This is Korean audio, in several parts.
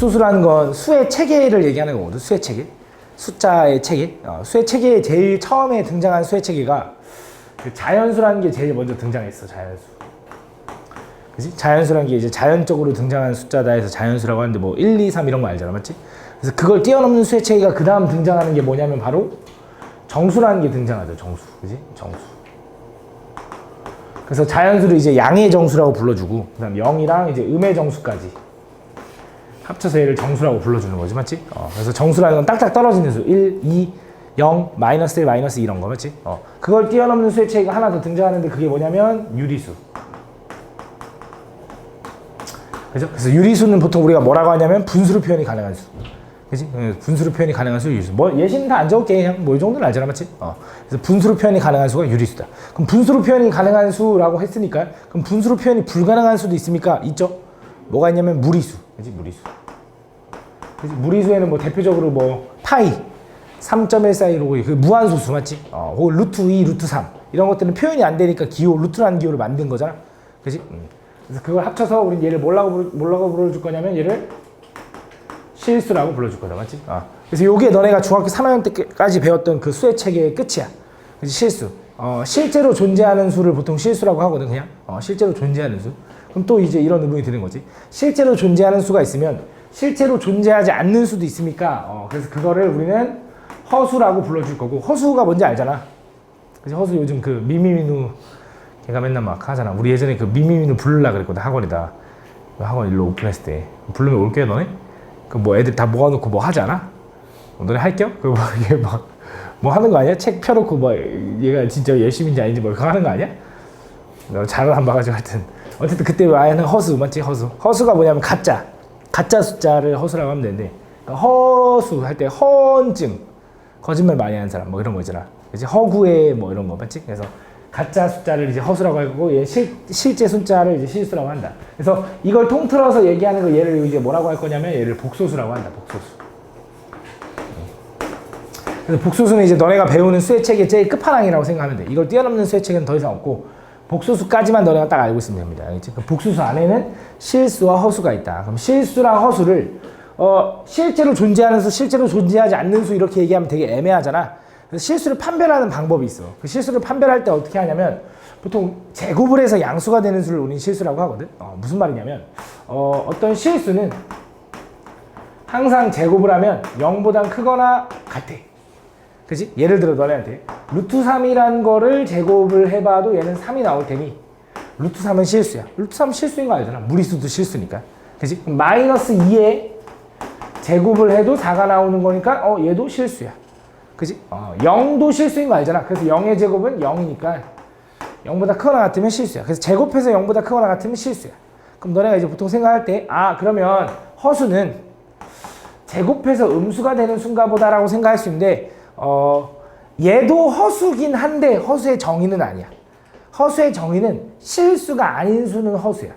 복소수라는 건 수의 체계를 얘기하는 거거든. 수의 체계. 숫자의 체계. 수의 체계에 제일 처음에 등장한 수의 체계가 그 자연수라는 게 제일 먼저 등장했어. 자연수. 그치? 자연수라는 게 이제 자연적으로 등장한 숫자다 해서 자연수라고 하는데 뭐 1, 2, 3 이런 거 알잖아. 맞지? 그래서 그걸 뛰어넘는 수의 체계가 그 다음 등장하는 게 뭐냐면 바로 정수라는 게 등장하죠. 정수. 그지? 정수. 그래서 자연수를 이제 양의 정수라고 불러주고, 그 다음 0이랑 이제 음의 정수까지 합쳐서 얘를 정수라고 불러주는 거지. 맞지? 그래서 정수라는 건 딱딱 떨어지는 수. 1, 2, 0, 마이너스 1, 마이너스 2 이런 거. 맞지? 그걸 뛰어넘는 수의 체계가 하나 더 등장하는데 그게 뭐냐면 유리수. 그죠? 그래서 유리수는 보통 우리가 뭐라고 하냐면 분수로 표현이 가능한 수. 그지? 분수로 표현이 가능한 수 유리수. 뭐 예시는 다 안 적을게. 그냥 뭐 이 정도는 알잖아. 맞지? 그래서 분수로 표현이 가능한 수가 유리수다. 그럼 분수로 표현이 가능한 수라고 했으니까 그럼 분수로 표현이 불가능한 수도 있습니까? 있죠? 뭐가 있냐면 무리수. 그지? 무리수. 그지? 무리수에는 뭐 대표적으로 뭐 파이 3.1415 그 무한소수 맞지? 혹은 루트 2, 루트 3 이런 것들은 표현이 안 되니까 기호, 루트라는 기호를 만든 거잖아. 그지? 그래서 그걸 합쳐서 우린 얘를 뭐라고 불러줄 거냐면 얘를 실수라고 불러줄 거다. 맞지? 그래서 요게 너네가 중학교 3학년 때까지 배웠던 그 수의 체계의 끝이야. 그치? 실수. 실제로 존재하는 수를 보통 실수라고 하거든. 그냥 실제로 존재하는 수. 그럼 또 이제 이런 의문이 드는 거지. 실제로 존재하는 수가 있으면 실제로 존재하지 않는 수도 있습니까? 그래서 그거를 우리는 허수라고 불러줄 거고, 허수가 뭔지 알잖아. 그치? 허수 요즘 그 미미민우 걔가 맨날 막 하잖아. 우리 예전에 그 미미민우 부르려고 그랬거든. 학원에다. 학원 일로 오픈했을 때. 부르면 올게요 너네? 그 뭐 애들 다 모아놓고 뭐 하지 않아? 너네 할게요? 그 뭐 이게 막 뭐 하는 거 아니야? 책 펴놓고 뭐 얘가 진짜 열심인지 아닌지 뭐 그거 하는 거 아니야? 너 잘은 안 봐가지고 하여튼 어쨌든 그때 아예는 허수 맞지? 허수가 뭐냐면 가짜 숫자를 허수라고 하면 되는데, 그러니까 허수 할 때 허언증 거짓말 많이 하는 사람 뭐 이런 거 있잖아. 그치? 허구에 뭐 이런 거 맞지? 그래서 가짜 숫자를 이제 허수라고 하고 얘 실제 숫자를 이제 실수라고 한다. 그래서 이걸 통틀어서 얘기하는 거 얘를 이제 뭐라고 할 거냐면 얘를 복소수라고 한다. 복소수. 그래서 복소수는 이제 너네가 배우는 수의 체계 제일 끝판왕이라고 생각하면 돼. 이걸 뛰어넘는 수의 체계는 더 이상 없고 복소수까지만 너네가 딱 알고 있으면 됩니다. 알겠지? 그 복소수 안에는 실수와 허수가 있다. 그럼 실수랑 허수를 실제로 존재하는 수, 실제로 존재하지 않는 수 이렇게 얘기하면 되게 애매하잖아. 그래서 실수를 판별하는 방법이 있어. 그 실수를 판별할 때 어떻게 하냐면 보통 제곱을 해서 양수가 되는 수를 우리는 실수라고 하거든. 무슨 말이냐면 어떤 실수는 항상 제곱을 하면 0보다 크거나 같아. 그치? 예를 들어 너네한테 루트 3이라는 거를 제곱을 해봐도 얘는 3이 나올 테니 루트 3은 실수야. 루트 3은 실수인 거 알잖아. 무리수도 실수니까. 그치? 마이너스 2에 제곱을 해도 4가 나오는 거니까 얘도 실수야. 그치? 0도 실수인 거 알잖아. 그래서 0의 제곱은 0이니까 0보다 크거나 같으면 실수야. 그래서 제곱해서 0보다 크거나 같으면 실수야. 그럼 너네가 이제 보통 생각할 때 그러면 허수는 제곱해서 음수가 되는 수인가 보다라고 생각할 수 있는데 얘도 허수긴 한데 허수의 정의는 아니야. 허수의 정의는 실수가 아닌 수는 허수야.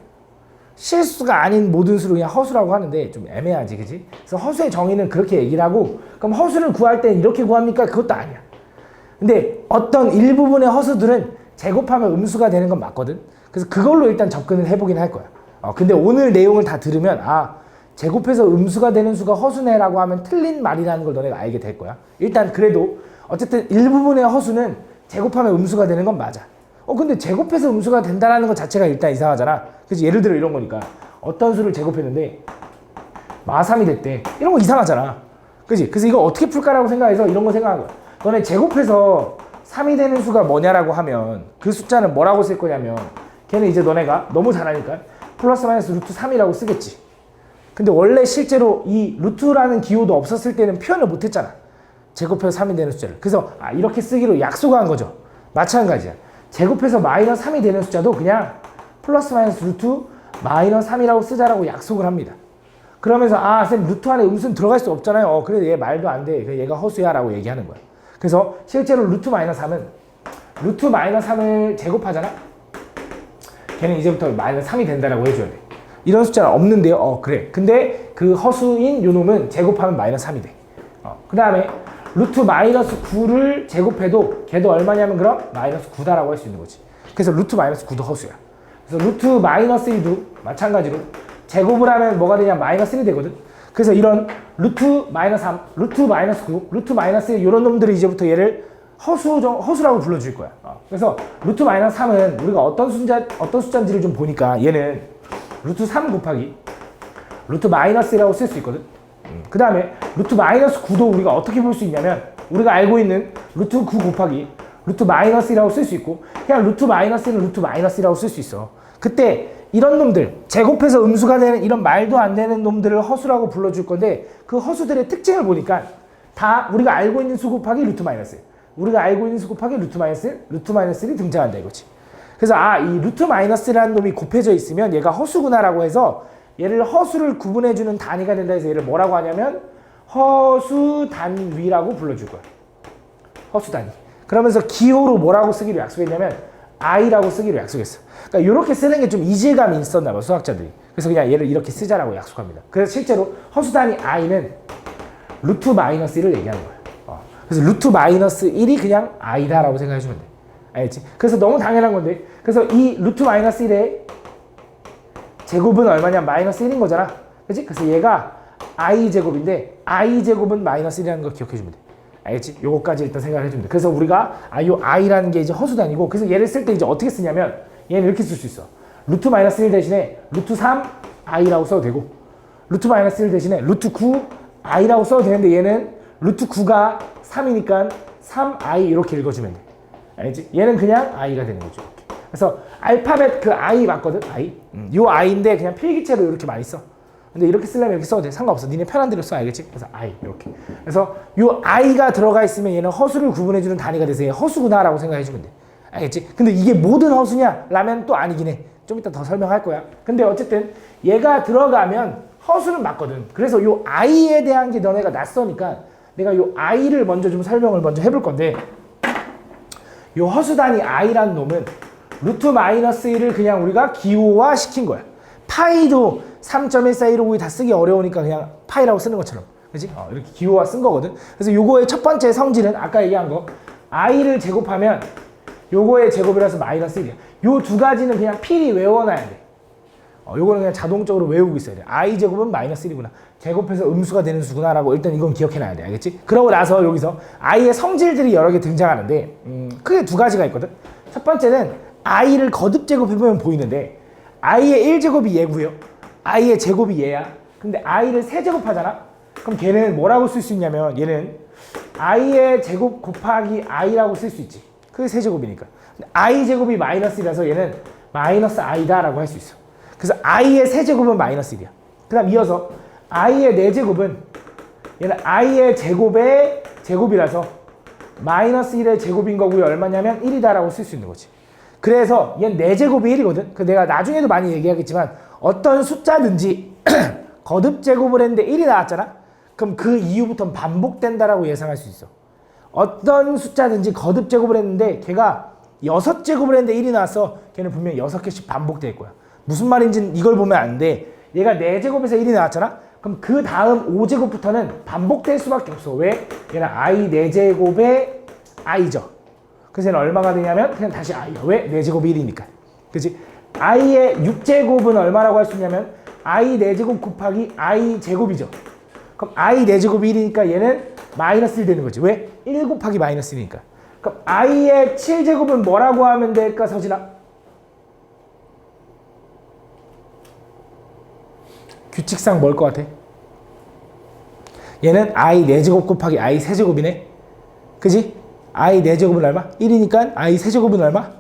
실수가 아닌 모든 수를 그냥 허수라고 하는데 좀 애매하지, 그지? 그래서 허수의 정의는 그렇게 얘기를 하고, 그럼 허수를 구할 때 이렇게 구합니까? 그것도 아니야. 근데 어떤 일부분의 허수들은 제곱하면 음수가 되는 건 맞거든. 그래서 그걸로 일단 접근을 해보긴 할 거야. 근데 오늘 내용을 다 들으면 제곱해서 음수가 되는 수가 허수네라고 하면 틀린 말이라는 걸 너네가 알게 될 거야. 일단 그래도 어쨌든 일부분의 허수는 제곱하면 음수가 되는 건 맞아. 근데 제곱해서 음수가 된다는 것 자체가 일단 이상하잖아. 그래서 예를 들어 이런 거니까 어떤 수를 제곱했는데 마3이 됐대. 이런 거 이상하잖아. 그치? 그래서 이거 어떻게 풀까라고 생각해서 이런 거 생각한 거야. 너네 제곱해서 3이 되는 수가 뭐냐라고 하면 그 숫자는 뭐라고 쓸 거냐면 걔는 이제 너네가 너무 잘하니까 플러스 마이너스 루트 3이라고 쓰겠지. 근데 원래 실제로 이 루트라는 기호도 없었을 때는 표현을 못 했잖아. 제곱해서 3이 되는 숫자를. 그래서 이렇게 쓰기로 약속한 거죠. 마찬가지야. 제곱해서 마이너스 3이 되는 숫자도 그냥 플러스 마이너스 루트 마이너스 3이라고 쓰자라고 약속을 합니다. 그러면서 쌤 루트 안에 음수는 들어갈 수 없잖아요. 그래서 얘 말도 안 돼. 얘가 허수야 라고 얘기하는 거야. 그래서 실제로 루트 마이너스 3은 루트 마이너스 3을 제곱하잖아. 걔는 이제부터 마이너스 3이 된다라고 해줘야 돼. 이런 숫자는 없는데요. 그래. 근데 그 허수인 요 놈은 제곱하면 마이너스 3이 돼. 그 다음에 루트 마이너스 9를 제곱해도 걔도 얼마냐면 그럼 마이너스 9다라고 할 수 있는 거지. 그래서 루트 마이너스 9도 허수야. 그래서 루트 마이너스 1도 마찬가지로 제곱을 하면 뭐가 되냐 마이너스 1이 되거든. 그래서 이런 루트 마이너스 3, 루트 마이너스 9, 루트 마이너스 1 이런 놈들이 이제부터 얘를 허수라고 불러줄 거야. 그래서 루트 마이너스 3은 우리가 어떤 숫자인지를 좀 보니까 얘는 루트 3 곱하기 루트 마이너스 1이라고 쓸 수 있거든. 그 다음에 루트 마이너스 9도 우리가 어떻게 볼 수 있냐면 우리가 알고 있는 루트 9 곱하기 루트 마이너스 1이라고 쓸 수 있고 그냥 루트 마이너스 1은 루트 마이너스 1이라고 쓸 수 있어. 그때 이런 놈들 제곱해서 음수가 되는 이런 말도 안 되는 놈들을 허수라고 불러줄 건데 그 허수들의 특징을 보니까 다 우리가 알고 있는 수 곱하기 루트 마이너스 1 우리가 알고 있는 수 곱하기 루트 마이너스 1 루트 마이너스 1이 등장한다 이거지. 그래서 이 루트 마이너스라는 놈이 곱해져 있으면 얘가 허수구나라고 해서 얘를 허수를 구분해주는 단위가 된다 해서 얘를 뭐라고 하냐면 허수단위라고 불러줄 거야. 허수단위. 그러면서 기호로 뭐라고 쓰기로 약속했냐면 i라고 쓰기로 약속했어. 그러니까 이렇게 쓰는 게 좀 이질감이 있었나 봐 수학자들이. 그래서 그냥 얘를 이렇게 쓰자라고 약속합니다. 그래서 실제로 허수단위 i는 루트 마이너스 1을 얘기하는 거야. 그래서 루트 마이너스 1이 그냥 i다라고 생각해주면 돼. 알겠지? 그래서 너무 당연한 건데 그래서 이 루트 마이너스 1의 제곱은 얼마냐? 마이너스 1인 거잖아. 그치? 그래서 얘가 i제곱인데 i제곱은 마이너스 1이라는 거 기억해주면 돼. 알겠지? 요거까지 일단 생각을 해주면 돼. 그래서 우리가 요 i라는 게 이제 허수단위고 그래서 얘를 쓸 때 이제 어떻게 쓰냐면 얘는 이렇게 쓸 수 있어. 루트 마이너스 1 대신에 루트 3 i라고 써도 되고 루트 마이너스 1 대신에 루트 9 i라고 써도 되는데 얘는 루트 9가 3이니까 3i 이렇게 읽어주면 돼. 알겠지? 얘는 그냥 i가 되는 거죠. 이렇게. 그래서 알파벳 그 i 맞거든? i. 요 i인데 그냥 필기체로 이렇게 많이 써. 근데 이렇게 쓰려면 이렇게 써도 돼. 상관없어. 니네 편한 대로 써. 알겠지? 그래서 i 이렇게. 그래서 요 i가 들어가 있으면 얘는 허수를 구분해주는 단위가 돼서 얘 허수구나라고 생각해주면 돼. 알겠지? 근데 이게 모든 허수냐? 라면 또 아니긴 해. 좀 이따 더 설명할 거야. 근데 어쨌든 얘가 들어가면 허수는 맞거든. 그래서 요 i에 대한 게 너네가 낯서니까 내가 요 i를 먼저 좀 설명을 먼저 해볼 건데 요 허수단위 i라는 놈은 루트 마이너스 1을 그냥 우리가 기호화 시킨 거야. 파이도 3.141592 다 쓰기 어려우니까 그냥 파이라고 쓰는 것처럼. 그치? 이렇게 기호화 쓴 거거든. 그래서 요거의 첫 번째 성질은 아까 얘기한 거 i를 제곱하면 요거의 제곱이라서 마이너스 1이야. 요 두 가지는 그냥 필히 외워놔야 돼. 요거는 그냥 자동적으로 외우고 있어야 돼. i 제곱은 마이너스 1이구나. 제곱해서 음수가 되는 수구나 라고 일단 이건 기억해놔야 돼. 알겠지? 그러고 나서 여기서 i의 성질들이 여러 개 등장하는데 크게 두 가지가 있거든. 첫 번째는 i를 거듭 제곱해보면 보이는데 i의 1제곱이 얘고요. i의 제곱이 얘야. 근데 i를 세제곱하잖아? 그럼 걔는 뭐라고 쓸 수 있냐면 얘는 i의 제곱 곱하기 i라고 쓸 수 있지. 그게 세제곱이니까. i 제곱이 마이너스 1이라서 얘는 마이너스 i다 라고 할 수 있어. 그래서 i의 세제곱은 마이너스 1이야. 그 다음 이어서 i의 4제곱은 얘는 i의 제곱의 제곱이라서 마이너스 1의 제곱인 거고요. 얼마냐면 1이다 라고 쓸 수 있는 거지. 그래서 얘는 4제곱이 1이거든. 그 내가 나중에도 많이 얘기하겠지만 어떤 숫자든지 거듭 제곱을 했는데 1이 나왔잖아. 그럼 그 이후부터는 반복된다라고 예상할 수 있어. 어떤 숫자든지 거듭 제곱을 했는데 걔가 6제곱을 했는데 1이 나왔어. 걔는 분명히 6개씩 반복될 거야. 무슨 말인지는 이걸 보면 안 돼. 얘가 4제곱에서 1이 나왔잖아. 그럼 그 다음 5제곱부터는 반복될 수밖에 없어. 왜? 얘는 i 4제곱의 i죠. 그래서 얘는 얼마가 되냐면 그냥 다시 i야. 왜? 4제곱이 1이니까. 그치? i의 6제곱은 얼마라고 할 수 있냐면 i 4제곱 곱하기 i 제곱이죠. 그럼 i 4제곱이 1이니까 얘는 마이너스 1 되는 거지. 왜? 1 곱하기 마이너스 1이니까. 그럼 i의 7제곱은 뭐라고 하면 될까, 서진아? 규칙상 뭘 것 같아? 얘는 i 4제곱 곱하기 i 세제곱이네. 그지? i 4제곱은 얼마? 1이니까 i 세제곱은 얼마?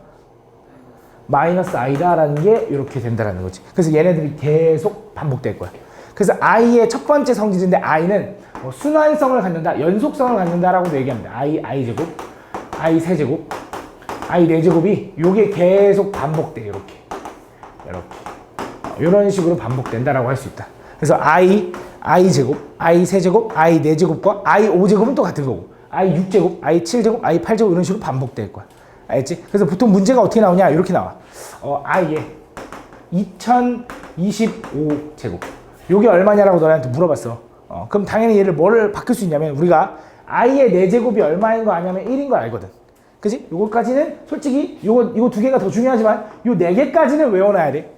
마이너스 i다 라는 게 이렇게 된다라는 거지. 그래서 얘네들이 계속 반복될 거야. 그래서 i의 첫 번째 성질인데 i는 뭐 순환성을 갖는다, 연속성을 갖는다라고도 얘기합니다. i 제곱, i 세제곱, i 4제곱이 요게 계속 반복돼. 이렇게 이런 식으로 반복된다라고 할 수 있다. 그래서 i 제곱, i 세제곱, i 4제곱과 i 5제곱은 또 같은 거고 i 6제곱, i 7제곱, i 8제곱 이런 식으로 반복될 거야. 알겠지? 그래서 보통 문제가 어떻게 나오냐? 이렇게 나와. i의 2025제곱. 요게 얼마냐라고 너네한테 물어봤어. 그럼 당연히 얘를 뭐를 바꿀 수 있냐면 우리가 i의 4제곱이 얼마인 거 아냐면 1인 거 알거든. 그지? 요거까지는 솔직히 이거 두 개가 더 중요하지만 요 4개까지는 외워놔야 돼.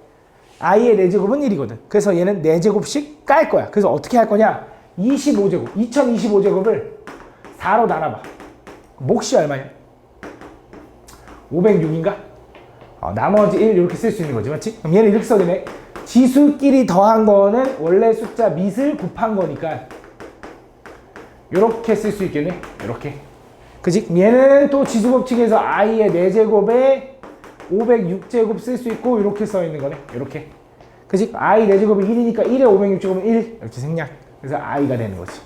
i의 4제곱은 1이거든. 그래서 얘는 4제곱씩 깔 거야. 그래서 어떻게 할 거냐? 25제곱, 2025제곱을 4로 나눠봐. 몫이 얼마냐? 506인가? 나머지 1 이렇게 쓸 수 있는 거지, 맞지? 그럼 얘는 이렇게 써도 되네. 지수끼리 더한 거는 원래 숫자 밑을 곱한 거니까 이렇게 쓸 수 있겠네. 이렇게. 그지? 얘는 또 지수 법칙에서 i의 4제곱에 506제곱 쓸 수 있고 이렇게 써 있는 거네. 이렇게. 그지? i 4제곱이 1이니까 1에 506제곱은 1 이렇게 생략. 그래서 i가 되는 거지.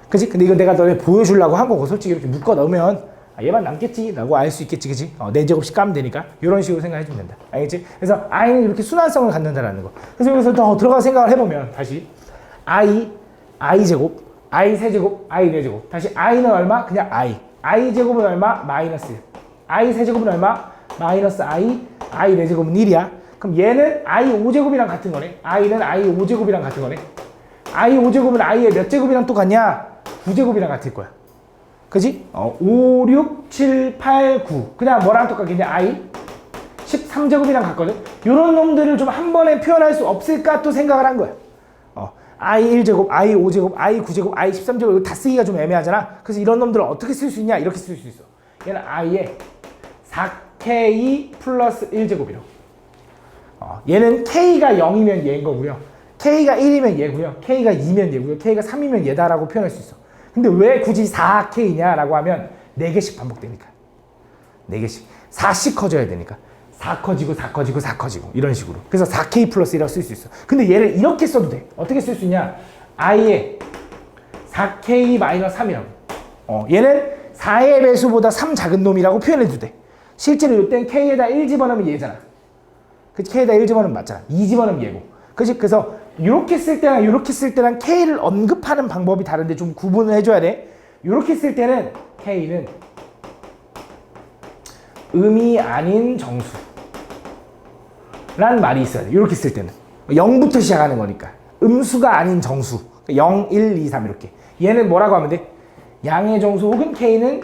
그지? 근데 이건 내가 너네 보여주려고 한 거고 솔직히 이렇게 묶어 넣으면 얘만 남겠지 라고 알 수 있겠지. 그지? 4제곱씩 까면 되니까 이런 식으로 생각해주면 된다. 알겠지? 그래서 i는 이렇게 순환성을 갖는다라는 거. 그래서 여기서 더 들어가 생각을 해보면 다시 i제곱, i 세제곱, i 4제곱. 다시 i는 얼마? 그냥 i 제곱은 얼마? 마이너스 1. i 세제곱은 얼마? 마이너스 i 4제곱은 1이야. 그럼 얘는 i 5제곱이랑 같은 거네. i는 i 5제곱이랑 같은 거네. i 5제곱은 i의 몇 제곱이랑 똑같냐? 9제곱이랑 같을 거야. 그지? 5, 6, 7, 8, 9. 그냥 뭐랑 똑같겠냐? i 13제곱이랑 같거든. 이런 놈들을 좀 한 번에 표현할 수 없을까 또 생각을 한 거야. i 1제곱, i 5제곱, i 9제곱, i 13제곱 이거 다 쓰기가 좀 애매하잖아. 그래서 이런 놈들을 어떻게 쓸 수 있냐? 이렇게 쓸 수 있어. 얘는 i의 4k 플러스 1제곱이라고. 얘는 k가 0이면 얘인 거고요. k가 1이면 얘고요. k가 2면 얘고요. k가 3이면 얘다라고 표현할 수 있어. 근데 왜 굳이 4k냐라고 하면 4개씩 반복되니까. 4개씩. 4씩 커져야 되니까. 4 커지고 4 커지고 4 커지고 이런 식으로. 그래서 4k 플러스 1이라고 쓸 수 있어. 근데 얘를 이렇게 써도 돼. 어떻게 쓸 수 있냐? i의 4k 마이너스 3이라고. 얘는 4의 배수보다 3 작은 놈이라고 표현해도 돼. 실제로 이땐 k에다 1 집어넣으면 얘잖아. 그치? k에다 1 집어넣으면 맞잖아. 2 집어넣으면 얘고. 그치? 그래서 이렇게 쓸 때랑 이렇게 쓸 때랑 k를 언급하는 방법이 다른데 좀 구분을 해줘야 돼. 이렇게 쓸 때는 k는 음이 아닌 정수 라는 말이 있어야 돼. 이렇게 쓸 때는 0부터 시작하는 거니까 음수가 아닌 정수 0, 1, 2, 3 이렇게. 얘는 뭐라고 하면 돼? 양의 정수 혹은 k는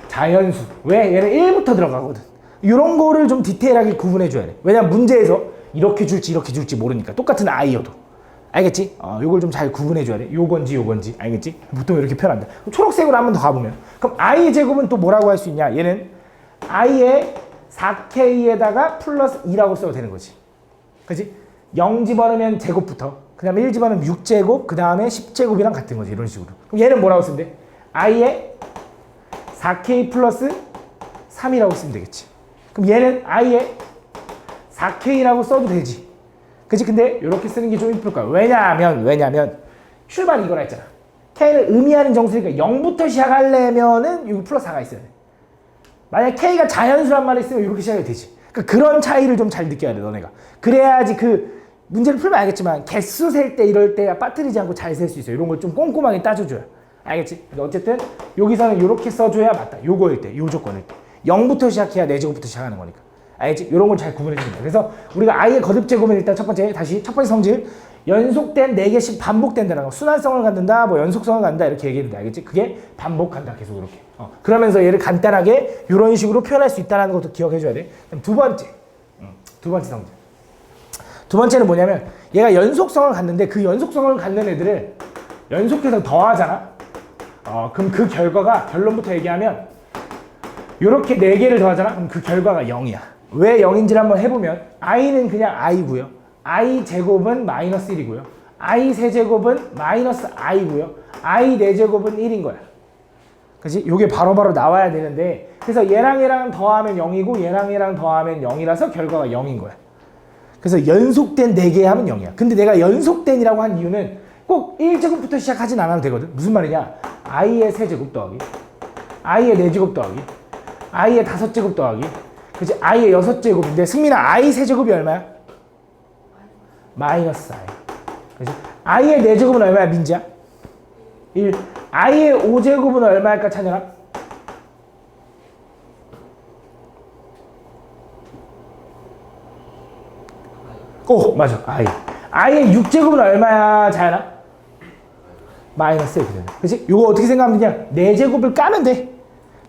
자연수. 왜? 얘는 1부터 들어가거든. 이런 거를 좀 디테일하게 구분해 줘야 돼. 왜냐면 문제에서 이렇게 줄지 모르니까. 똑같은 i여도. 알겠지? 요걸 좀 잘 구분해 줘야 돼. 요건지. 알겠지? 보통 이렇게 표현한다. 초록색으로 한 번 더 가보면. 그럼 i 제곱은 또 뭐라고 할 수 있냐? 얘는 i의 4k에다가 플러스 2라고 써도 되는 거지. 그치? 0 집어넣으면 제곱부터. 그 다음에 1 집어넣으면 6제곱. 그 다음에 10제곱이랑 같은 거지. 이런 식으로. 그럼 얘는 뭐라고 쓰면 돼? i의 4k 플러스 3이라고 쓰면 되겠지. 그럼 얘는 i의 4k라고 써도 되지. 그치? 근데 이렇게 쓰는 게 좀 이쁠 거야. 왜냐면 출발이 이거라 했잖아. k는 의미하는 정수니까 0부터 시작하려면은 여기 플러스 4가 있어야 돼. 만약 k가 자연수란 말이 있으면 이렇게 시작해도 되지. 그러니까 그런 차이를 좀 잘 느껴야 돼, 너네가. 그래야지 그 문제를 풀면 알겠지만 개수 셀 때 이럴 때 빠뜨리지 않고 잘 셀 수 있어. 이런 걸 좀 꼼꼼하게 따져줘야. 알겠지? 근데 어쨌든 여기서는 이렇게 써줘야 맞다. 요거일 때, 요 조건일 때. 0부터 시작해야 4제곱부터 시작하는 거니까. 알겠지? 이런 걸 잘 구분해 줍니다. 그래서 우리가 i의 거듭 제곱은 일단 첫 번째 성질 연속된 4개씩 반복된다는 거. 순환성을 갖는다, 뭐 연속성을 갖는다 이렇게 얘기했는데 알겠지? 그게 반복한다 계속 이렇게. 그러면서 얘를 간단하게 이런 식으로 표현할 수 있다는 것도 기억해 줘야 돼. 그럼 두 번째 성질. 두 번째는 뭐냐면 얘가 연속성을 갖는데 그 연속성을 갖는 애들을 연속해서 더하잖아. 그럼 그 결과가 결론부터 얘기하면 이렇게 4개를 더하잖아. 그럼 그 결과가 0이야. 왜 0인지를 한번 해보면 i는 그냥 i고요. i 제곱은 마이너스 1이고요. i 세제곱은 마이너스 i고요. i 4제곱은 1인 거야. 그치? 요게 바로바로 나와야 되는데 그래서 얘랑 더하면 0이고 얘랑 더하면 0이라서 결과가 0인 거야. 그래서 연속된 4개 하면 0이야. 근데 내가 연속된이라고 한 이유는 꼭 1제곱부터 시작하진 않아도 되거든. 무슨 말이냐? i의 세제곱 더하기 i의 4제곱 더하기 i의 5제곱 더하기 그치? i의 6제곱인데 승민아 i 세제곱이 얼마야? 마이너스 i. 그치? i의 4제곱은 얼마야 민지야? 1. i의 5제곱은 얼마일까 찬열아? 오 맞아 i의 6제곱은 얼마야 자연아? 마이너스 1. 그치? 요거 어떻게 생각하면 되냐? 4제곱을 까면 돼.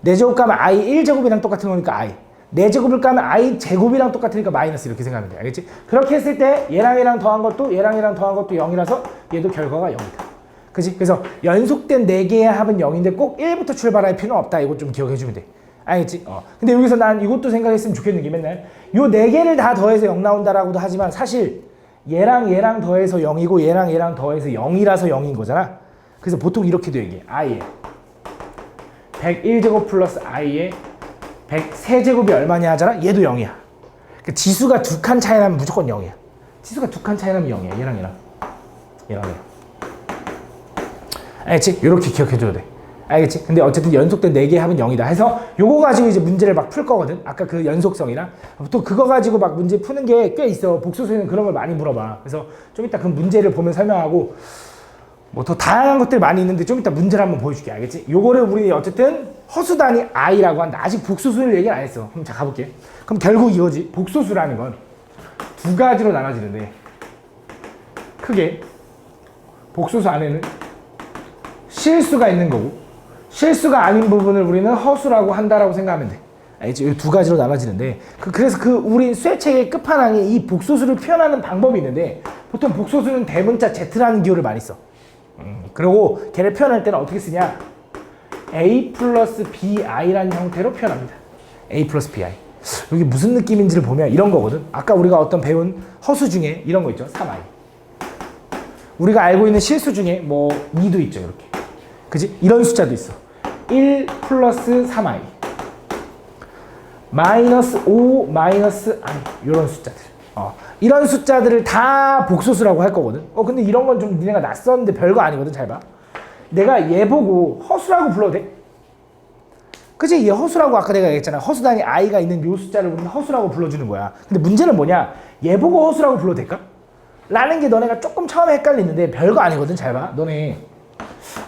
4제곱 까면 i 1제곱이랑 똑같은 거니까 i. 4제곱을 까면 i 제곱이랑 똑같으니까 마이너스 이렇게 생각하면 돼. 알겠지? 그렇게 했을 때 얘랑 얘랑 더한 것도 얘랑 얘랑 더한 것도 0이라서 얘도 결과가 0이다. 그치? 그래서 연속된 4개의 합은 0인데 꼭 1부터 출발할 필요는 없다. 이거 좀 기억해주면 돼. 알겠지? 근데 여기서 난 이것도 생각했으면 좋겠는 게 맨날 요 4개를 다 더해서 0 나온다라고도 하지만 사실 얘랑 얘랑 더해서 0이고 얘랑 얘랑 더해서 0이라서 0인 거잖아. 그래서 보통 이렇게도 얘기해. i에 101제곱 플러스 i에 103제곱이 얼마냐 하잖아. 얘도 0이야. 그러니까 지수가 2칸 차이 나면 무조건 0이야. 지수가 2칸 차이 나면 0이야. 얘랑 얘랑. 얘랑 얘랑. 알겠지? 이렇게 기억해줘야 돼. 알겠지? 근데 어쨌든 연속된 4개의 합은 0이다 해서 요거 가지고 이제 문제를 막 풀 거거든. 아까 그 연속성이랑 또 그거 가지고 막 문제 푸는 게 꽤 있어. 복수수에는 그런 걸 많이 물어봐. 그래서 좀 이따 그 문제를 보면 설명하고 뭐 더 다양한 것들이 많이 있는데 좀 이따 문제를 한번 보여줄게. 알겠지? 요거를 우리 어쨌든 허수단위 i라고 한다. 아직 복수수를 얘기는 안 했어. 그럼 자 가볼게. 그럼 결국 이거지. 복수수라는 건 2가지로 나눠지는데 크게 복수수 안에는 실수가 있는 거고 실수가 아닌 부분을 우리는 허수라고 한다라고 생각하면 돼. 알겠지? 이 2가지로 나눠지는데 그래서 우리 수액체의 끝판왕에 이 복소수를 표현하는 방법이 있는데 보통 복소수는 대문자 Z라는 기호를 많이 써. 그리고 걔를 표현할 때는 어떻게 쓰냐? A 플러스 BI라는 형태로 표현합니다. A 플러스 BI. 여기 무슨 느낌인지를 보면 이런 거거든. 아까 우리가 어떤 배운 허수 중에 이런 거 있죠. 3i. 우리가 알고 있는 실수 중에 뭐 2도 있죠. 이렇게. 그지? 이런 숫자도 있어. 1 플러스 3i 마이너스 5 마이너스 i 이런 숫자들. 이런 숫자들을 다 복소수라고 할 거거든. 근데 이런 건 좀 니네가 낯섰는데 별거 아니거든. 잘 봐. 내가 얘 보고 허수라고 불러도 돼? 그치? 얘 허수라고 아까 내가 얘기했잖아. 허수단위 i가 있는 요 숫자를 우리는 허수라고 불러주는 거야. 근데 문제는 뭐냐? 얘 보고 허수라고 불러도 될까? 라는 게 너네가 조금 처음에 헷갈리는데 별거 아니거든. 잘 봐. 너네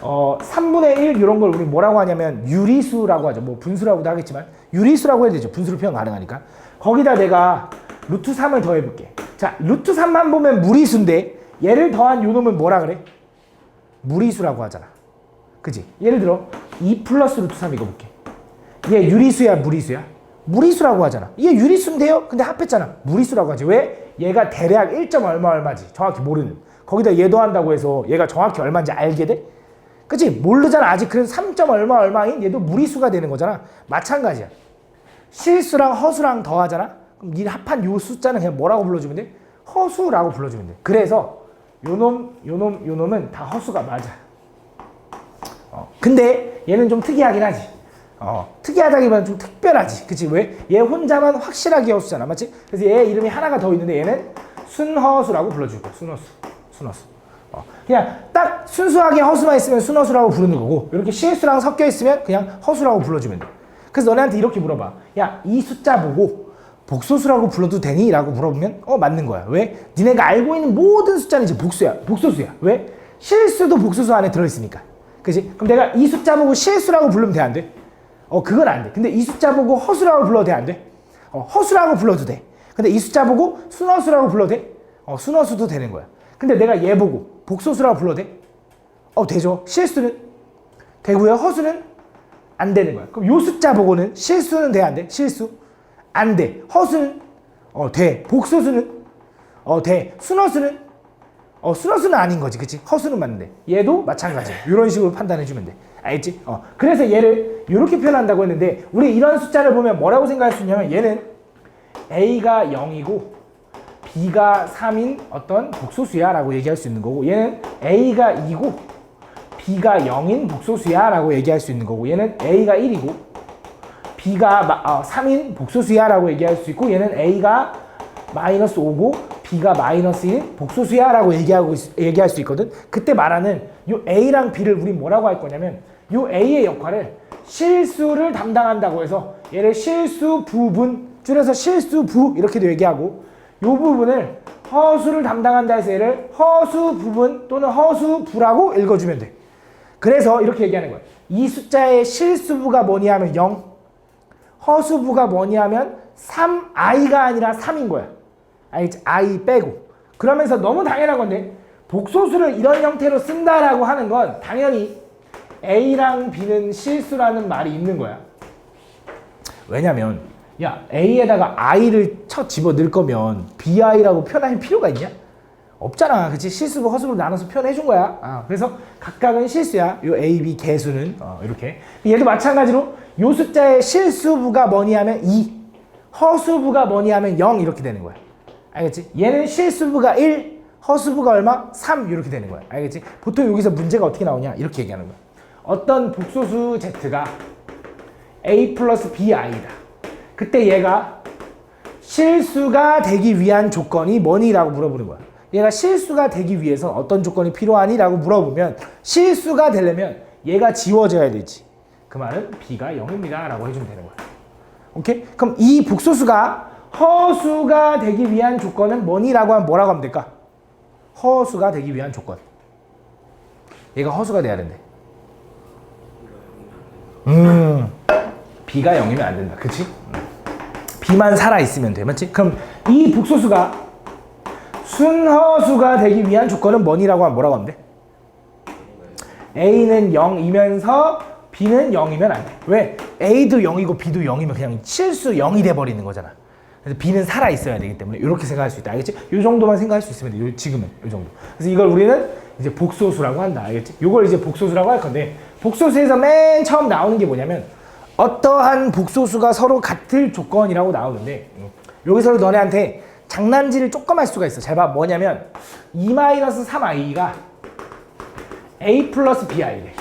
3분의 1 이런 걸 우리 뭐라고 하냐면 유리수라고 하죠. 뭐 분수라고도 하겠지만 유리수라고 해야 되죠. 분수로 표현 가능하니까. 거기다 내가 루트 3을 더해볼게. 자, 루트 3만 보면 무리수인데 얘를 더한 요 놈은 뭐라 그래? 무리수라고 하잖아. 그지? 예를 들어 2 플러스 루트 3 이거 볼게. 얘 유리수야 무리수야? 무리수라고 하잖아. 얘 유리수인데요? 근데 합했잖아. 무리수라고 하지. 왜? 얘가 대략 1점 얼마지 정확히 모르는. 거기다 얘 더한다고 해서 얘가 정확히 얼마인지 알게 돼? 그치? 모르잖아. 아직 그래서 3점 얼마인 얘도 무리수가 되는 거잖아. 마찬가지야. 실수랑 허수랑 더하잖아. 그럼 이 합한 요 숫자는 그냥 뭐라고 불러주면 돼? 허수라고 불러주면 돼. 그래서 요놈은 다 허수가 맞아. 근데 얘는 좀 특이하긴 하지. 특이하다기보다는 좀 특별하지. 그치? 왜? 얘 혼자만 확실하게 허수잖아. 맞지? 그래서 얘 이름이 하나가 더 있는데 얘는 순허수라고 불러줄 거야. 순허수. 그냥 딱 순수하게 허수만 있으면 순허수라고 부르는 거고 이렇게 실수랑 섞여 있으면 그냥 허수라고 불러주면 돼. 그래서 너네한테 이렇게 물어봐. 야, 이 숫자 보고 복소수라고 불러도 되니? 라고 물어보면 맞는 거야. 왜? 니네가 알고 있는 모든 숫자는 이제 복소수야. 왜? 실수도 복소수 안에 들어있으니까. 그치? 그럼 내가 이 숫자 보고 실수라고 부르면 돼? 안 돼? 그건 안 돼. 근데 이 숫자 보고 허수라고 불러도 돼? 안 돼? 허수라고 불러도 돼. 근데 이 숫자 보고 순허수라고 불러도 돼? 순허수도 되는 거야. 근데 내가 얘 보고 복소수라고 불러도 돼? 되죠. 실수는 되고요. 허수는 안 되는 거야. 그럼 요 숫자 보고는 실수는 돼? 안 돼? 실수? 안 돼. 허수는? 돼. 복소수는? 돼. 순허수는? 순허수는 아닌 거지. 그치? 허수는 맞는데. 얘도 마찬가지야. 이런 식으로 판단해주면 돼. 알겠지? 그래서 얘를 이렇게 표현한다고 했는데 우리 이런 숫자를 보면 뭐라고 생각할 수 있냐면 얘는 A가 0이고 B가 3인 어떤 복소수야 라고 얘기할 수 있는 거고 얘는 A가 2고 B가 0인 복소수야 라고 얘기할 수 있는 거고 얘는 A가 1이고 B가 3인 복소수야 라고 얘기할 수 있고 얘는 A가 마이너스 5고 B가 마이너스 1인 복소수야 라고 얘기할 수 있거든. 그때 말하는 요 A랑 B를 우리 뭐라고 할 거냐면 요 A의 역할을 실수를 담당한다고 해서 얘를 실수 부분 줄여서 실수부 이렇게도 얘기하고 요 부분을 허수를 담당한다 해서 얘를 허수 부분 또는 허수부라고 읽어주면 돼. 그래서 이렇게 얘기하는 거야. 이 숫자의 실수부가 뭐냐 하면 0, 허수부가 뭐냐 하면 3i가 아니라 3인 거야. 알겠지? i 빼고. 그러면서 너무 당연한 건데 복소수를 이런 형태로 쓴다라고 하는 건 당연히 A랑 B는 실수라는 말이 있는 거야. 왜냐면 야, A에다가 I를 쳐 집어 넣을 거면 BI라고 표현할 필요가 있냐? 없잖아. 그치? 실수부, 허수부로 나눠서 표현해 준 거야. 그래서 각각은 실수야. 요 A, B 개수는. 이렇게. 얘도 마찬가지로 요 숫자의 실수부가 뭐니 하면 2, 허수부가 뭐니 하면 0 이렇게 되는 거야. 알겠지? 얘는 실수부가 1, 허수부가 얼마? 3 이렇게 되는 거야. 알겠지? 보통 여기서 문제가 어떻게 나오냐? 이렇게 얘기하는 거야. 어떤 복소수 Z가 A 플러스 BI다. 그때 얘가 실수가 되기 위한 조건이 뭐니? 라고 물어보는 거야. 얘가 실수가 되기 위해서 어떤 조건이 필요하니? 라고 물어보면 실수가 되려면 얘가 지워져야 되지. 그 말은 B가 0입니다. 라고 해주면 되는 거야. 오케이? 그럼 이 복소수가 허수가 되기 위한 조건은 뭐니? 라고 하면 뭐라고 하면 될까? 허수가 되기 위한 조건. 얘가 허수가 돼야 된대. B가 0이면 안 된다. 그치? B만 살아있으면 돼. 맞지? 그럼 이 복소수가 순허수가 되기 위한 조건은 뭐니라고 하면 뭐라고 하면 돼? A는 0이면서 B는 0이면 안 돼. 왜? A도 0이고 B도 0이면 그냥 실수 0이 돼버리는 거잖아. 그래서 B는 살아있어야 되기 때문에 이렇게 생각할 수 있다. 알겠지? 이 정도만 생각할 수 있으면 돼. 지금은 이 정도. 그래서 이걸 우리는 이제 복소수라고 한다. 알겠지? 이걸 이제 복소수라고 할 건데 복소수에서 맨 처음 나오는 게 뭐냐면 어떠한 복소수가 서로 같을 조건이라고 나오는데 여기서 너네한테 장난질을 조금 할 수가 있어. 잘 봐. 뭐냐면 2-3i가 A 플러스 BI래.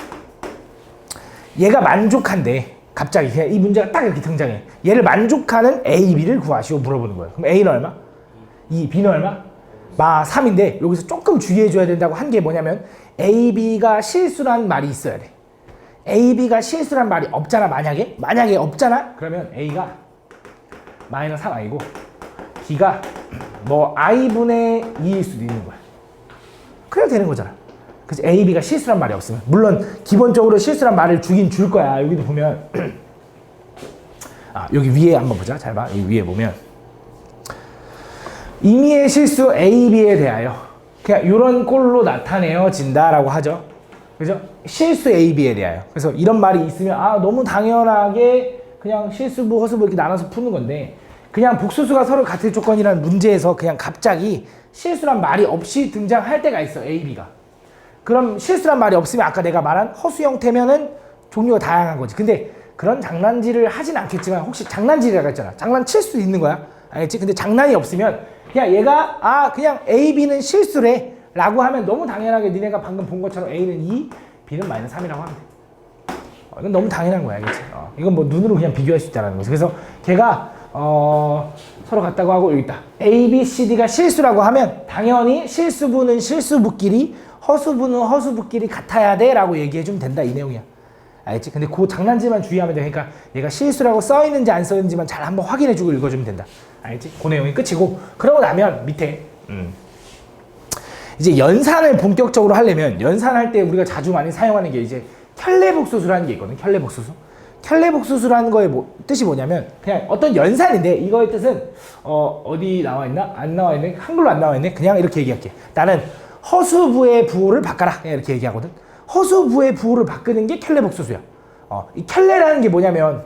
얘가 만족한데 갑자기 그냥 이 문제가 딱 이렇게 등장해. 얘를 만족하는 A, B를 구하시오 물어보는 거예요. 그럼 A는 얼마? 2, B는 얼마? 3인데 여기서 조금 주의해줘야 된다고 한 게 뭐냐면 A, B가 실수란 말이 있어야 돼. A, B가 실수란 말이 없잖아. 만약에 없잖아? 그러면 A가 마이너스 3i고 B가 뭐 i분의 2일 수도 있는 거야. 그래야 되는 거잖아. 그래서 A, B가 실수란 말이 없으면. 물론 기본적으로 실수란 말을 주긴 줄 거야. 여기도 보면 여기 위에 한번 보자. 잘 봐. 여기 위에 보면 임의의 실수 A, B에 대하여 그냥 이런 꼴로 나타내어진다라고 하죠. 그죠? 실수 A, B에 대하여. 그래서 이런 말이 있으면 너무 당연하게 그냥 실수부, 허수부 이렇게 나눠서 푸는 건데 그냥 복소수가 서로 같을 조건이라는 문제에서 그냥 갑자기 실수란 말이 없이 등장할 때가 있어. A, B가. 그럼 실수란 말이 없으면 아까 내가 말한 허수 형태면은 종류가 다양한 거지. 근데 그런 장난질을 하진 않겠지만 혹시 장난질이라고 했잖아. 장난칠 수도 있는 거야. 알겠지? 근데 장난이 없으면 그냥 얘가 그냥 A, B는 실수래 라고 하면 너무 당연하게 니네가 방금 본 것처럼 A는 2, B는 마이너스 3이라고 하면 돼. 이건 너무 당연한 거야. 알겠지? 이건 뭐 눈으로 그냥 비교할 수 있다는 거지. 그래서 걔가 서로 같다고 하고 여기 있다. A, B, C, D가 실수라고 하면 당연히 실수부는 실수부끼리 허수부는 허수부끼리 같아야 돼 라고 얘기해주면 된다. 이 내용이야. 알겠지? 근데 그 장난질만 주의하면 돼. 그러니까 얘가 실수라고 써있는지 안 써있는지만 잘 한번 확인해주고 읽어주면 된다. 알겠지? 그 내용이 끝이고 그러고 나면 밑에 이제 연산을 본격적으로 하려면 연산할 때 우리가 자주 많이 사용하는 게 이제 켤레복소수라는 게 있거든. 켤레복소수. 켤레복소수라는 거의 뜻이 뭐냐면 그냥 어떤 연산인데 이거의 뜻은 어디 나와 있나? 안 나와 있네? 한글로 안 나와 있네? 그냥 이렇게 얘기할게. 나는 허수부의 부호를 바꿔라. 그냥 이렇게 얘기하거든. 허수부의 부호를 바꾸는 게 켤레복소수야. 이 켤레라는 게 뭐냐면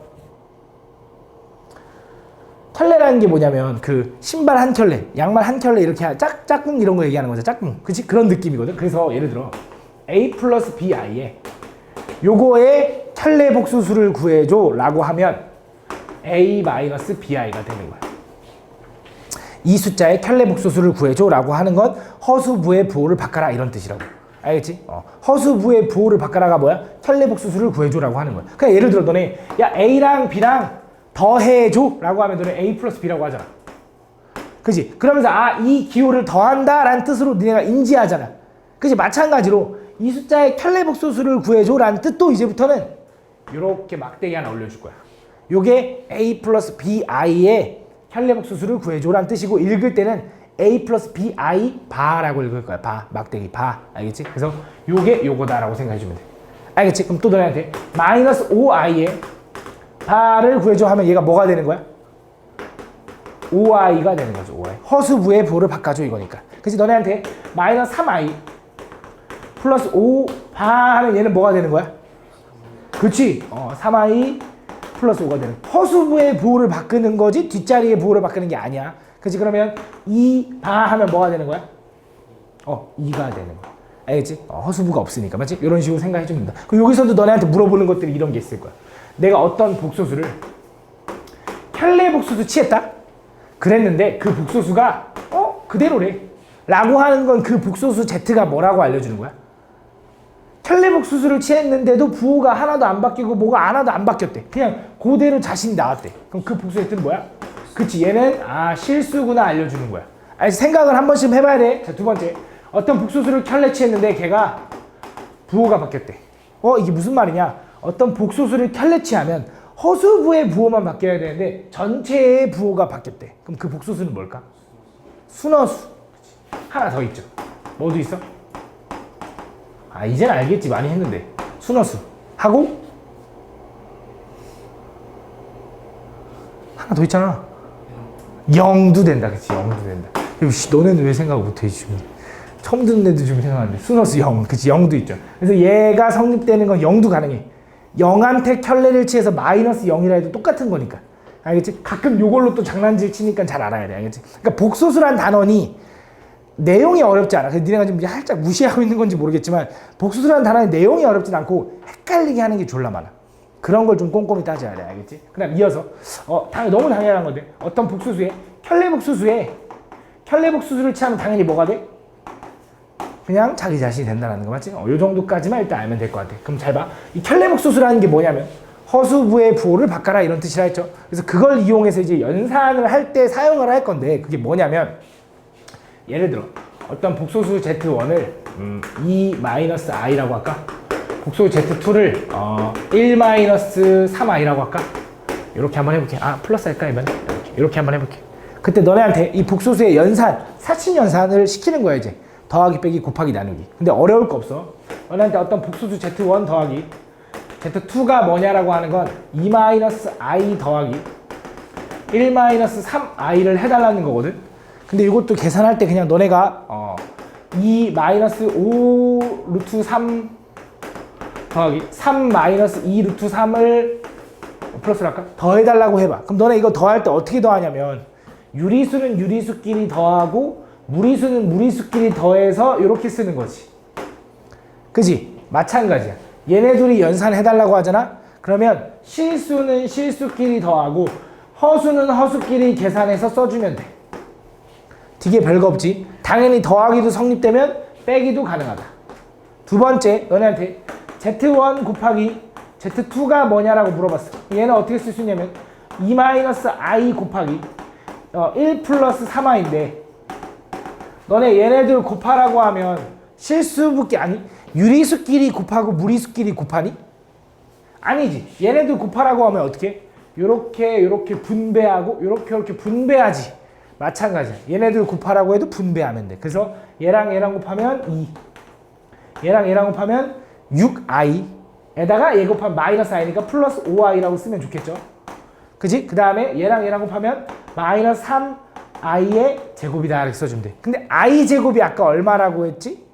그 신발 한 켤레, 양말 한 켤레 이렇게 짝꿍 이런 거 얘기하는 거죠. 짝꿍. 그치? 그런 느낌이거든. 그래서 예를 들어 A 플러스 BI에 요거의 켤레복소수를 구해줘 라고 하면 A 마이너스 BI가 되는 거야. 이 숫자의 켤레복소수를 구해줘 라고 하는 건 허수부의 부호를 바꿔라 이런 뜻이라고. 알겠지? 허수부의 부호를 바꿔라가 뭐야? 켤레복소수를 구해줘 라고 하는 거야. 그냥 예를 들어 너네 야 A랑 B랑 더해줘 라고 하면 너네 A 플러스 B라고 하잖아. 그치? 그러면서 이 기호를 더한다 라는 뜻으로 너네가 인지하잖아. 그치? 마찬가지로 이 숫자의 켤레복소수를 구해줘 라는 뜻도 이제부터는 이렇게 막대기 하나 올려줄 거야. 요게 A 플러스 BI의 켤레복소수를 구해줘 라는 뜻이고 읽을 때는 A 플러스 BI 바라고 읽을 거야. 막대기 바. 알겠지? 그래서 요게 요거다 라고 생각해주면 돼. 알겠지? 그럼 또 너네한테 마이너스 5i의 바를 구해줘 하면 얘가 뭐가 되는 거야? 5i가 되는 거죠. 5i. 허수부의 부호를 바꿔줘 이거니까. 그치? 너네한테 마이너스 3i 플러스 5바 하면 얘는 뭐가 되는 거야? 그치? 3i 플러스 5가 되는 허수부의 부호를 바꾸는 거지 뒷자리의 부호를 바꾸는 게 아니야. 그치? 그러면 2바 하면 뭐가 되는 거야? 2가 되는 거야. 알겠지? 허수부가 없으니까 맞지? 이런 식으로 생각해 주면 된다. 그럼 여기서도 너네한테 물어보는 것들이 이런 게 있을 거야. 내가 어떤 복소수를 켤레 복소수 취했다? 그랬는데 그 복소수가 그대로래 라고 하는 건 그 복소수 Z가 뭐라고 알려주는 거야? 켤레 복소수를 취했는데도 부호가 하나도 안 바뀌고 뭐가 하나도 안 바뀌었대. 그냥 그대로 자신이 나왔대. 그럼 그 복소의 뜻은 뭐야? 그치, 얘는 실수구나 알려주는 거야. 생각을 한 번씩 해봐야 돼. 자, 두 번째, 어떤 복소수를 켤레 취했는데 걔가 부호가 바뀌었대. 이게 무슨 말이냐? 어떤 복소수를 켤레 취하면 허수부의 부호만 바뀌어야 되는데 전체의 부호가 바뀌었대. 그럼 그 복소수는 뭘까? 순허수. 하나 더 있죠. 뭐도 있어? 이제는 알겠지. 많이 했는데. 순허수 하고 하나 더 있잖아. 영도 된다. 그치? 영도 된다. 너네는 왜 생각 못해? 처음 듣는 애도 좀 생각하는데 순허수 영. 그치? 영도 있죠. 그래서 얘가 성립되는 건 영도 가능해. 0한테 켤레를 취해서 마이너스 0이라 해도 똑같은 거니까. 알겠지? 가끔 요걸로 또 장난질 치니까 잘 알아야 돼. 알겠지? 그러니까 복소수란 단원이 내용이 어렵지 않아. 그래서 니네가 좀 살짝 무시하고 있는 건지 모르겠지만 복소수란 단원의 내용이 어렵진 않고 헷갈리게 하는 게 졸라 많아. 그런 걸 좀 꼼꼼히 따져야 돼. 알겠지? 그다음 이어서 너무 당연한 건데 어떤 복소수에 켤레 복소수를 취하면 당연히 뭐가 돼? 그냥 자기 자신이 된다는 거 맞지? 요 정도까지만 일단 알면 될 것 같아. 그럼 잘 봐. 이 켤레 복소수라는 게 뭐냐면 허수부의 부호를 바꿔라 이런 뜻이라 했죠. 그래서 그걸 이용해서 이제 연산을 할 때 사용을 할 건데 그게 뭐냐면 예를 들어 어떤 복소수 Z1을 2-i라고 할까? 복소수 Z2를 1-3i라고 할까? 이렇게 한번 해볼게. 플러스 할까 이번에? 이렇게 한번 해볼게. 그때 너네한테 이 복소수의 연산, 사칭 연산을 시키는 거야 이제. 더하기 빼기 곱하기 나누기. 근데 어려울 거 없어. 너네한테 어떤 복소수 Z1 더하기 Z2가 뭐냐라고 하는 건 2-i 더하기 1-3i를 해달라는 거거든. 근데 이것도 계산할 때 그냥 너네가 2-5 루트 3 더하기 3-2 루트 3을 플러스를 할까? 더해달라고 해봐. 그럼 너네 이거 더할 때 어떻게 더하냐면 유리수는 유리수끼리 더하고 무리수는 무리수끼리 더해서 이렇게 쓰는 거지. 그지? 마찬가지야. 얘네 둘이 연산해달라고 하잖아? 그러면 실수는 실수끼리 더하고 허수는 허수끼리 계산해서 써주면 돼. 되게 별거 없지? 당연히 더하기도 성립되면 빼기도 가능하다. 두 번째, 너네한테 Z1 곱하기 Z2가 뭐냐라고 물어봤어. 얘는 어떻게 쓸 수 있냐면 2-i 곱하기 1 플러스 3i인데 너네 얘네들 곱하라고 하면 실수끼리 아니 유리수끼리 곱하고 무리수끼리 곱하니? 아니지. 얘네들 곱하라고 하면 어떻게? 요렇게 분배하고 요렇게 분배하지. 마찬가지야. 얘네들 곱하라고 해도 분배하면 돼. 그래서 얘랑 곱하면 2 얘랑 곱하면 6i 에다가 얘 곱하면 마이너스 i니까 플러스 5i라고 쓰면 좋겠죠. 그지? 그 다음에 얘랑 곱하면 마이너스 3i의 제곱이다 이렇게 써주면 돼. 근데 i 제곱이 아까 얼마라고 했지?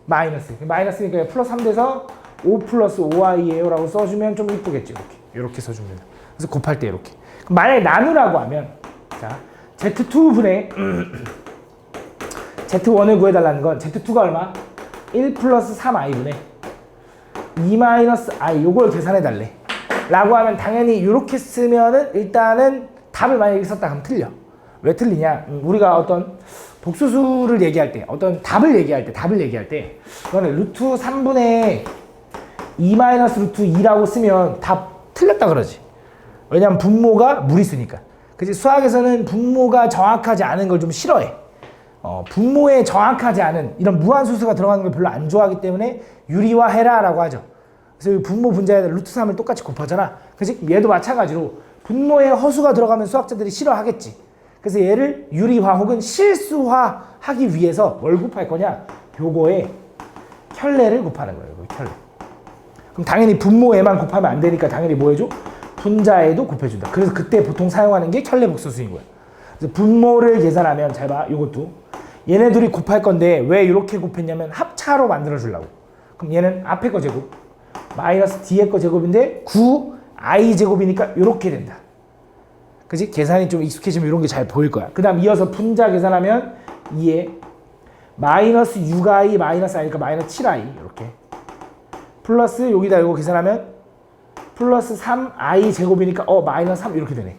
마이너스니까 플러스 3 돼서 5 플러스 5i예요 라고 써주면 좀 이쁘겠지. 이렇게 써주면 된다. 그래서 곱할 때 이렇게. 만약에 나누라고 하면 자 Z2분의 Z1을 구해달라는 건 Z2가 얼마? 1 플러스 3i분의 2-i 요걸 계산해달래 라고 하면 당연히 이렇게 쓰면은 일단은 답을 만약에 썼다 하면 틀려. 왜 틀리냐? 우리가 어떤 복수수를 얘기할 때 어떤 답을 얘기할 때 그거는 루트 3분의 2 마이너스 루트 2라고 쓰면 답 틀렸다 그러지. 왜냐면 분모가 무리수니까. 그치? 수학에서는 분모가 정확하지 않은 걸 좀 싫어해. 분모에 정확하지 않은 이런 무한수수가 들어가는 걸 별로 안 좋아하기 때문에 유리화해라 라고 하죠. 그래서 분모 분자에다 루트 3을 똑같이 곱하잖아. 그치? 얘도 마찬가지로 분모에 허수가 들어가면 수학자들이 싫어하겠지. 그래서 얘를 유리화 혹은 실수화하기 위해서 뭘 곱할 거냐? 요거에 켤레를 곱하는 거예요. 켤레. 그럼 당연히 분모에만 곱하면 안 되니까 당연히 뭐 해줘? 분자에도 곱해준다. 그래서 그때 보통 사용하는 게 켤레 복소수인 거야. 그래서 분모를 계산하면 잘 봐. 요것도 얘네 둘이 곱할 건데 왜 이렇게 곱했냐면 합차로 만들어 주려고. 그럼 얘는 앞에 거 제곱 마이너스 뒤에 거 제곱인데 9 i제곱이니까 이렇게 된다. 그지? 계산이 좀 익숙해지면 이런 게 잘 보일 거야. 그 다음 이어서 분자 계산하면 2에 마이너스 6i 마이너스 i니까 마이너스 7i 이렇게 플러스 여기다 이거 계산하면 플러스 3i 제곱이니까 마이너스 3 이렇게 되네.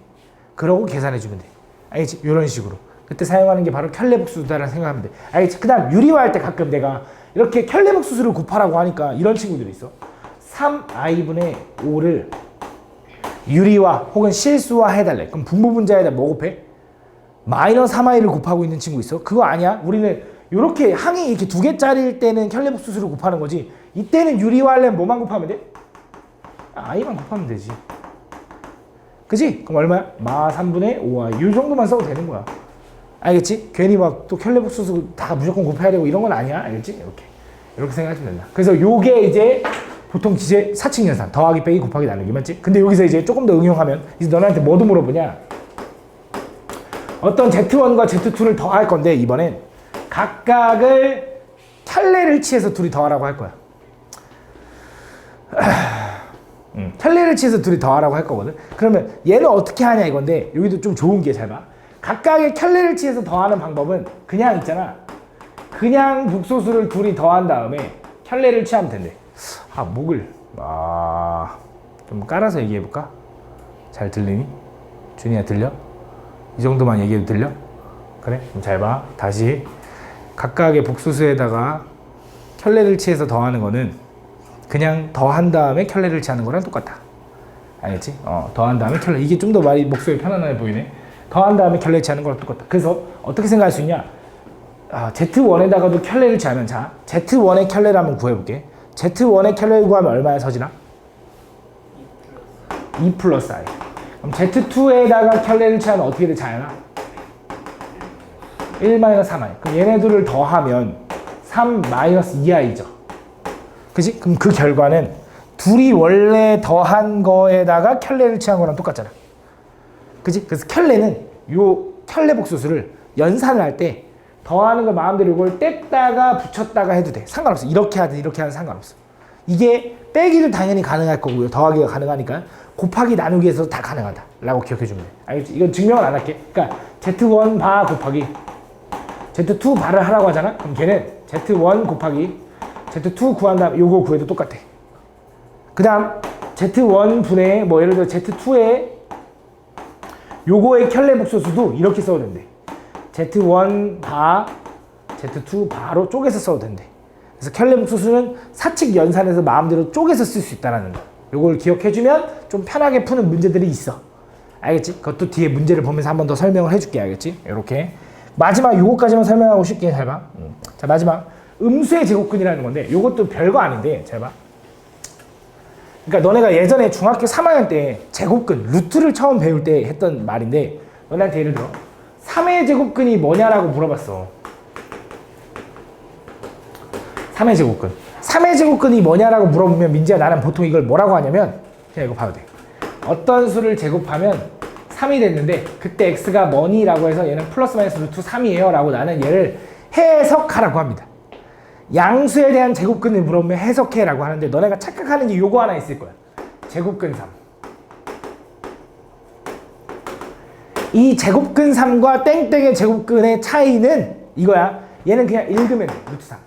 그러고 계산해주면 돼. 알겠지? 이런 식으로. 그때 사용하는 게 바로 켤레복수다라는 생각하면 돼. 알겠지? 그 다음 유리화할 때 가끔 내가 이렇게 켤레복수수를 곱하라고 하니까 이런 친구들이 있어. 3i분의 5를 유리화 혹은 실수화 해달래. 그럼 분모분자에다 뭐 곱해? 마이너스 3i를 곱하고 있는 친구 있어? 그거 아니야. 우리는 이렇게 항이 이렇게 2개짜리일 때는 켤레복수수를 곱하는 거지. 이때는 유리화하려면 뭐만 곱하면 돼? i만 곱하면 되지. 그지? 그럼 얼마야? 마 3분의 5i. 이 정도만 써도 되는 거야. 알겠지? 괜히 막 또 켤레복수수 다 무조건 곱해야 되고 이런 건 아니야. 알겠지? 이렇게 생각하시면 된다. 그래서 요게 이제 보통 이제 사칙연산 더하기 빼기 곱하기 나누기 맞지? 근데 여기서 이제 조금 더 응용하면 이제 너네한테 뭐도 물어보냐? 어떤 Z1과 Z2를 더할 건데 이번엔 각각을 켤레를 취해서 둘이 더하라고 할 거야. 켤레를 취해서 둘이 더하라고 할 거거든. 그러면 얘는 어떻게 하냐 이건데 여기도 좀 좋은 게 잘 봐. 각각의 켤레를 취해서 더하는 방법은 그냥 있잖아. 그냥 복소수를 둘이 더한 다음에 켤레를 취하면 된대. 목을 좀 깔아서 얘기해볼까? 잘 들리니? 준이야 들려? 이 정도만 얘기해도 들려? 그래? 그럼 잘 봐. 다시 각각의 복소수에다가 켤레를 취해서 더하는 거는 그냥 더한 다음에 켤레를 취하는 거랑 똑같다. 알겠지? 더한 다음에 켤레. 이게 좀 더 말이 목소리 편안해 보이네. 더한 다음에 켤레를 취하는 거랑 똑같다. 그래서 어떻게 생각할 수 있냐? Z1에다가도 켤레를 취하면 자 Z1의 켤레를 한번 구해볼게. Z1의 켤레를 구하면 얼마야 서진아? 2 플러스 i. 그럼 Z2에다가 켤레를 취하면 어떻게 돼 자연아? 1 마이너스 3i. 그럼 얘네들을 더하면 3 마이너스 2i죠. 그지? 그럼 그 결과는 둘이 원래 더한 거에다가 켤레를 취한 거랑 똑같잖아. 그지? 그래서 켤레는 요 켤레 복소수를 연산을 할 때 더하는 걸 마음대로 이걸 뗐다가 붙였다가 해도 돼. 상관없어. 이렇게 하든 이렇게 하든 상관없어. 이게 빼기도 당연히 가능할 거고요. 더하기가 가능하니까 곱하기 나누기에서 다 가능하다 라고 기억해 주면 돼. 알겠지? 이건 증명을 안 할게. 그러니까 Z1 바 곱하기 Z2 바를 하라고 하잖아. 그럼 걔는 Z1 곱하기 Z2 구한 다음 요거 구해도 똑같아. 그 다음 Z1 분의 뭐 예를 들어 Z2의 요거의 켤레 복소수도 이렇게 써도 된대. Z1 바, Z2 바로 쪼개서 써도 된대. 그래서 켤레 복소수는 사칙 연산에서 마음대로 쪼개서 쓸 수 있다는 거. 요걸 기억해주면 좀 편하게 푸는 문제들이 있어. 알겠지? 그것도 뒤에 문제를 보면서 한 번 더 설명을 해줄게. 알겠지? 이렇게 마지막 요거까지만 설명하고 쉽게 잘 봐. 자 마지막 음수의 제곱근이라는 건데 요것도 별거 아닌데 잘 봐. 그러니까 너네가 예전에 중학교 3학년 때 제곱근, 루트를 처음 배울 때 했던 말인데 너네한테 예를 들어 3의 제곱근이 뭐냐라고 물어봤어. 3의 제곱근. 3의 제곱근이 뭐냐라고 물어보면 민지야 나는 보통 이걸 뭐라고 하냐면 그냥 이거 봐도 돼. 어떤 수를 제곱하면 3이 됐는데 그때 x가 뭐니? 라고 해서 얘는 플러스 마이너스 루트 3이에요 라고 나는 얘를 해석하라고 합니다. 양수에 대한 제곱근을 물어보면 해석해 라고 하는데 너네가 착각하는 게 요거 하나 있을 거야. 제곱근 3. 이 제곱근 3과 땡땡의 제곱근의 차이는 이거야. 얘는 그냥 읽으면 돼. 루트 3.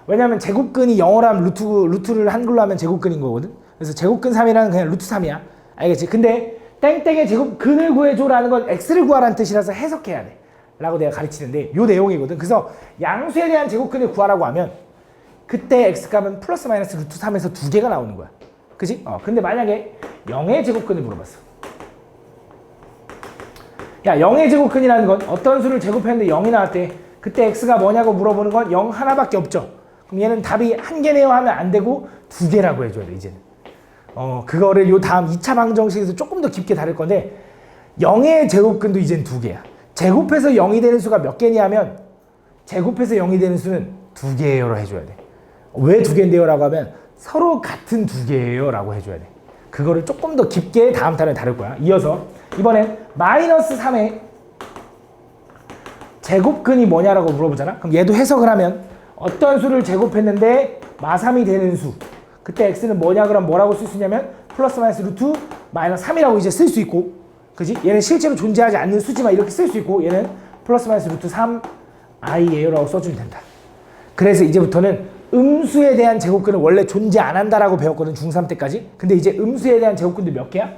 왜냐면 제곱근이 영어로 하면 루트를 한글로 하면 제곱근인 거거든. 그래서 제곱근 3이라는 그냥 루트 3이야. 알겠지? 근데 땡땡의 제곱근을 구해줘라는 건 x를 구하라는 뜻이라서 해석해야 돼. 라고 내가 가르치는데 요 내용이거든. 그래서 양수에 대한 제곱근을 구하라고 하면 그때 x값은 플러스 마이너스 루트 3에서 2개가 나오는 거야. 그지? 근데 만약에 0의 제곱근을 물어봤어. 야 0의 제곱근이라는 건 어떤 수를 제곱했는데 0이 나왔대. 그때 x가 뭐냐고 물어보는 건 0 하나밖에 없죠. 그럼 얘는 답이 한 개네요 하면 안 되고 2개라고 해줘야 돼 이제는. 그거를 요 다음 2차 방정식에서 조금 더 깊게 다룰 건데 0의 제곱근도 이젠 2개야. 제곱해서 0이 되는 수가 몇 개냐 하면 제곱해서 0이 되는 수는 2개예요 해줘야 돼. 왜 2개인데요? 라고 하면 서로 같은 2개예요 라고 해줘야 돼. 그거를 조금 더 깊게 다음 탄에 다룰 거야. 이어서 이번엔 마이너스 3의 제곱근이 뭐냐라고 물어보잖아. 그럼 얘도 해석을 하면 어떤 수를 제곱했는데 마3이 되는 수. 그때 x는 뭐냐 그럼 뭐라고 쓸 수 있냐면 플러스 마이너스 루트 마이너스 3이라고 이제 쓸 수 있고, 그지? 얘는 실제로 존재하지 않는 수지만 이렇게 쓸 수 있고, 얘는 플러스 마이너스 루트 3i예요 라고 써주면 된다. 그래서 이제부터는 음수에 대한 제곱근은 원래 존재 안 한다라고 배웠거든, 중3 때까지. 근데 이제 음수에 대한 제곱근도 몇 개야?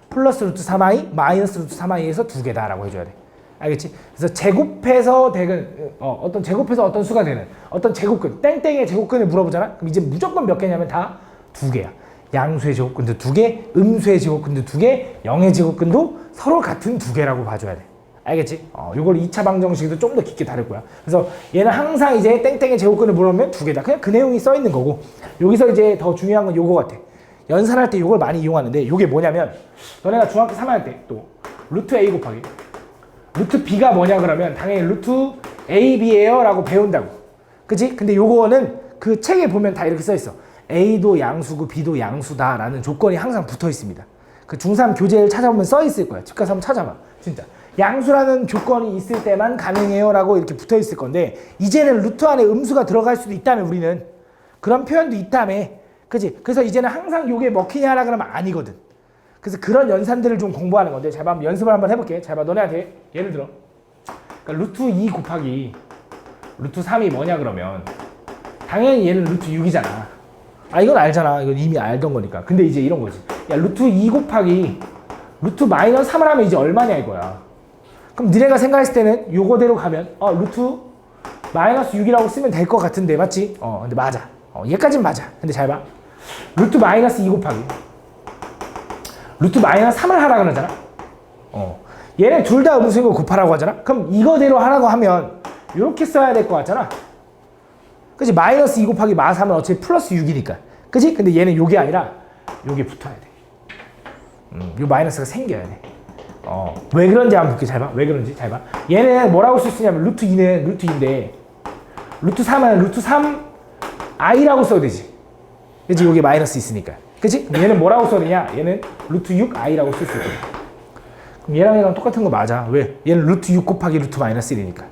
플러스 루트 3i, 마이너스 루트 3i에서 2개다라고 해줘야 돼. 알겠지? 그래서 제곱해서 되는 어떤 제곱해서 어떤 수가 되는 어떤 제곱근, 땡땡의 제곱근을 물어보잖아. 그럼 이제 무조건 몇 개냐면 다 2개야. 양수의 제곱근도 2개, 음수의 제곱근도 2개, 0의 제곱근도 서로 같은 2개라고 봐줘야 돼. 알겠지? 요걸 2차 방정식도 좀 더 깊게 다룰 거야. 그래서 얘는 항상 이제 땡땡의 제곱근을 물어보면 2개다. 그냥 그 내용이 써 있는 거고, 여기서 이제 더 중요한 건 요거 같아. 연산할 때 요걸 많이 이용하는데, 요게 뭐냐면 너네가 중학교 3학년 때 또 루트 a 곱하기 루트 b가 뭐냐 그러면 당연히 루트 ab예요 라고 배운다고. 그치? 근데 요거는 그 책에 보면 다 이렇게 써 있어. a도 양수고 b도 양수다 라는 조건이 항상 붙어 있습니다. 그 중3 교재를 찾아보면 써 있을 거야. 집 가서 한번 찾아봐. 진짜 양수라는 조건이 있을 때만 가능해요 라고 이렇게 붙어 있을 건데, 이제는 루트 안에 음수가 들어갈 수도 있다며. 우리는 그런 표현도 있다며. 그치? 그래서 이제는 항상 요게 먹히냐라 그러면 아니거든. 그래서 그런 연산들을 좀 공부하는 건데, 잘 봐, 한번 연습을 한번 해볼게. 잘 봐, 너네한테 예를 들어 그러니까 루트 2 곱하기 루트 3이 뭐냐 그러면 당연히 얘는 루트 6이잖아. 이건 알잖아. 이건 이미 알던 거니까. 근데 이제 이런 거지. 야, 루트 2 곱하기 루트 마이너스 3을 하면 이제 얼마냐 이거야. 그럼 니네가 생각했을 때는 요거대로 가면 루트 마이너스 6이라고 쓰면 될 것 같은데, 맞지? 근데 맞아. 얘까진 맞아. 근데 잘 봐. 루트 마이너스 2 곱하기 루트 마이너스 3을 하라 그러잖아. 얘네 둘 다 음수인 거 곱하라고 하잖아. 그럼 이거대로 하라고 하면 이렇게 써야 될 것 같잖아. 그치? 마이너스 2 곱하기 마 3은 어차피 플러스 6이니까. 그치? 근데 얘는 요게 아니라 요게 붙어야 돼. 요 마이너스가 생겨야 돼. 왜 그런지 한번 볼게. 잘 봐. 왜 그런지 잘 봐. 얘는 뭐라고 쓸 수 있냐면 루트 2는 루트 2인데 루트 3은 루트 3i라고 써야 되지. 그치? 요게 마이너스 있으니까. 그치? 얘는 뭐라고 써야 되냐? 얘는 루트 6i라고 쓸 수 있거든. 그럼 얘랑 똑같은 거 맞아. 왜? 얘는 루트 6 곱하기 루트 마이너스 1이니까.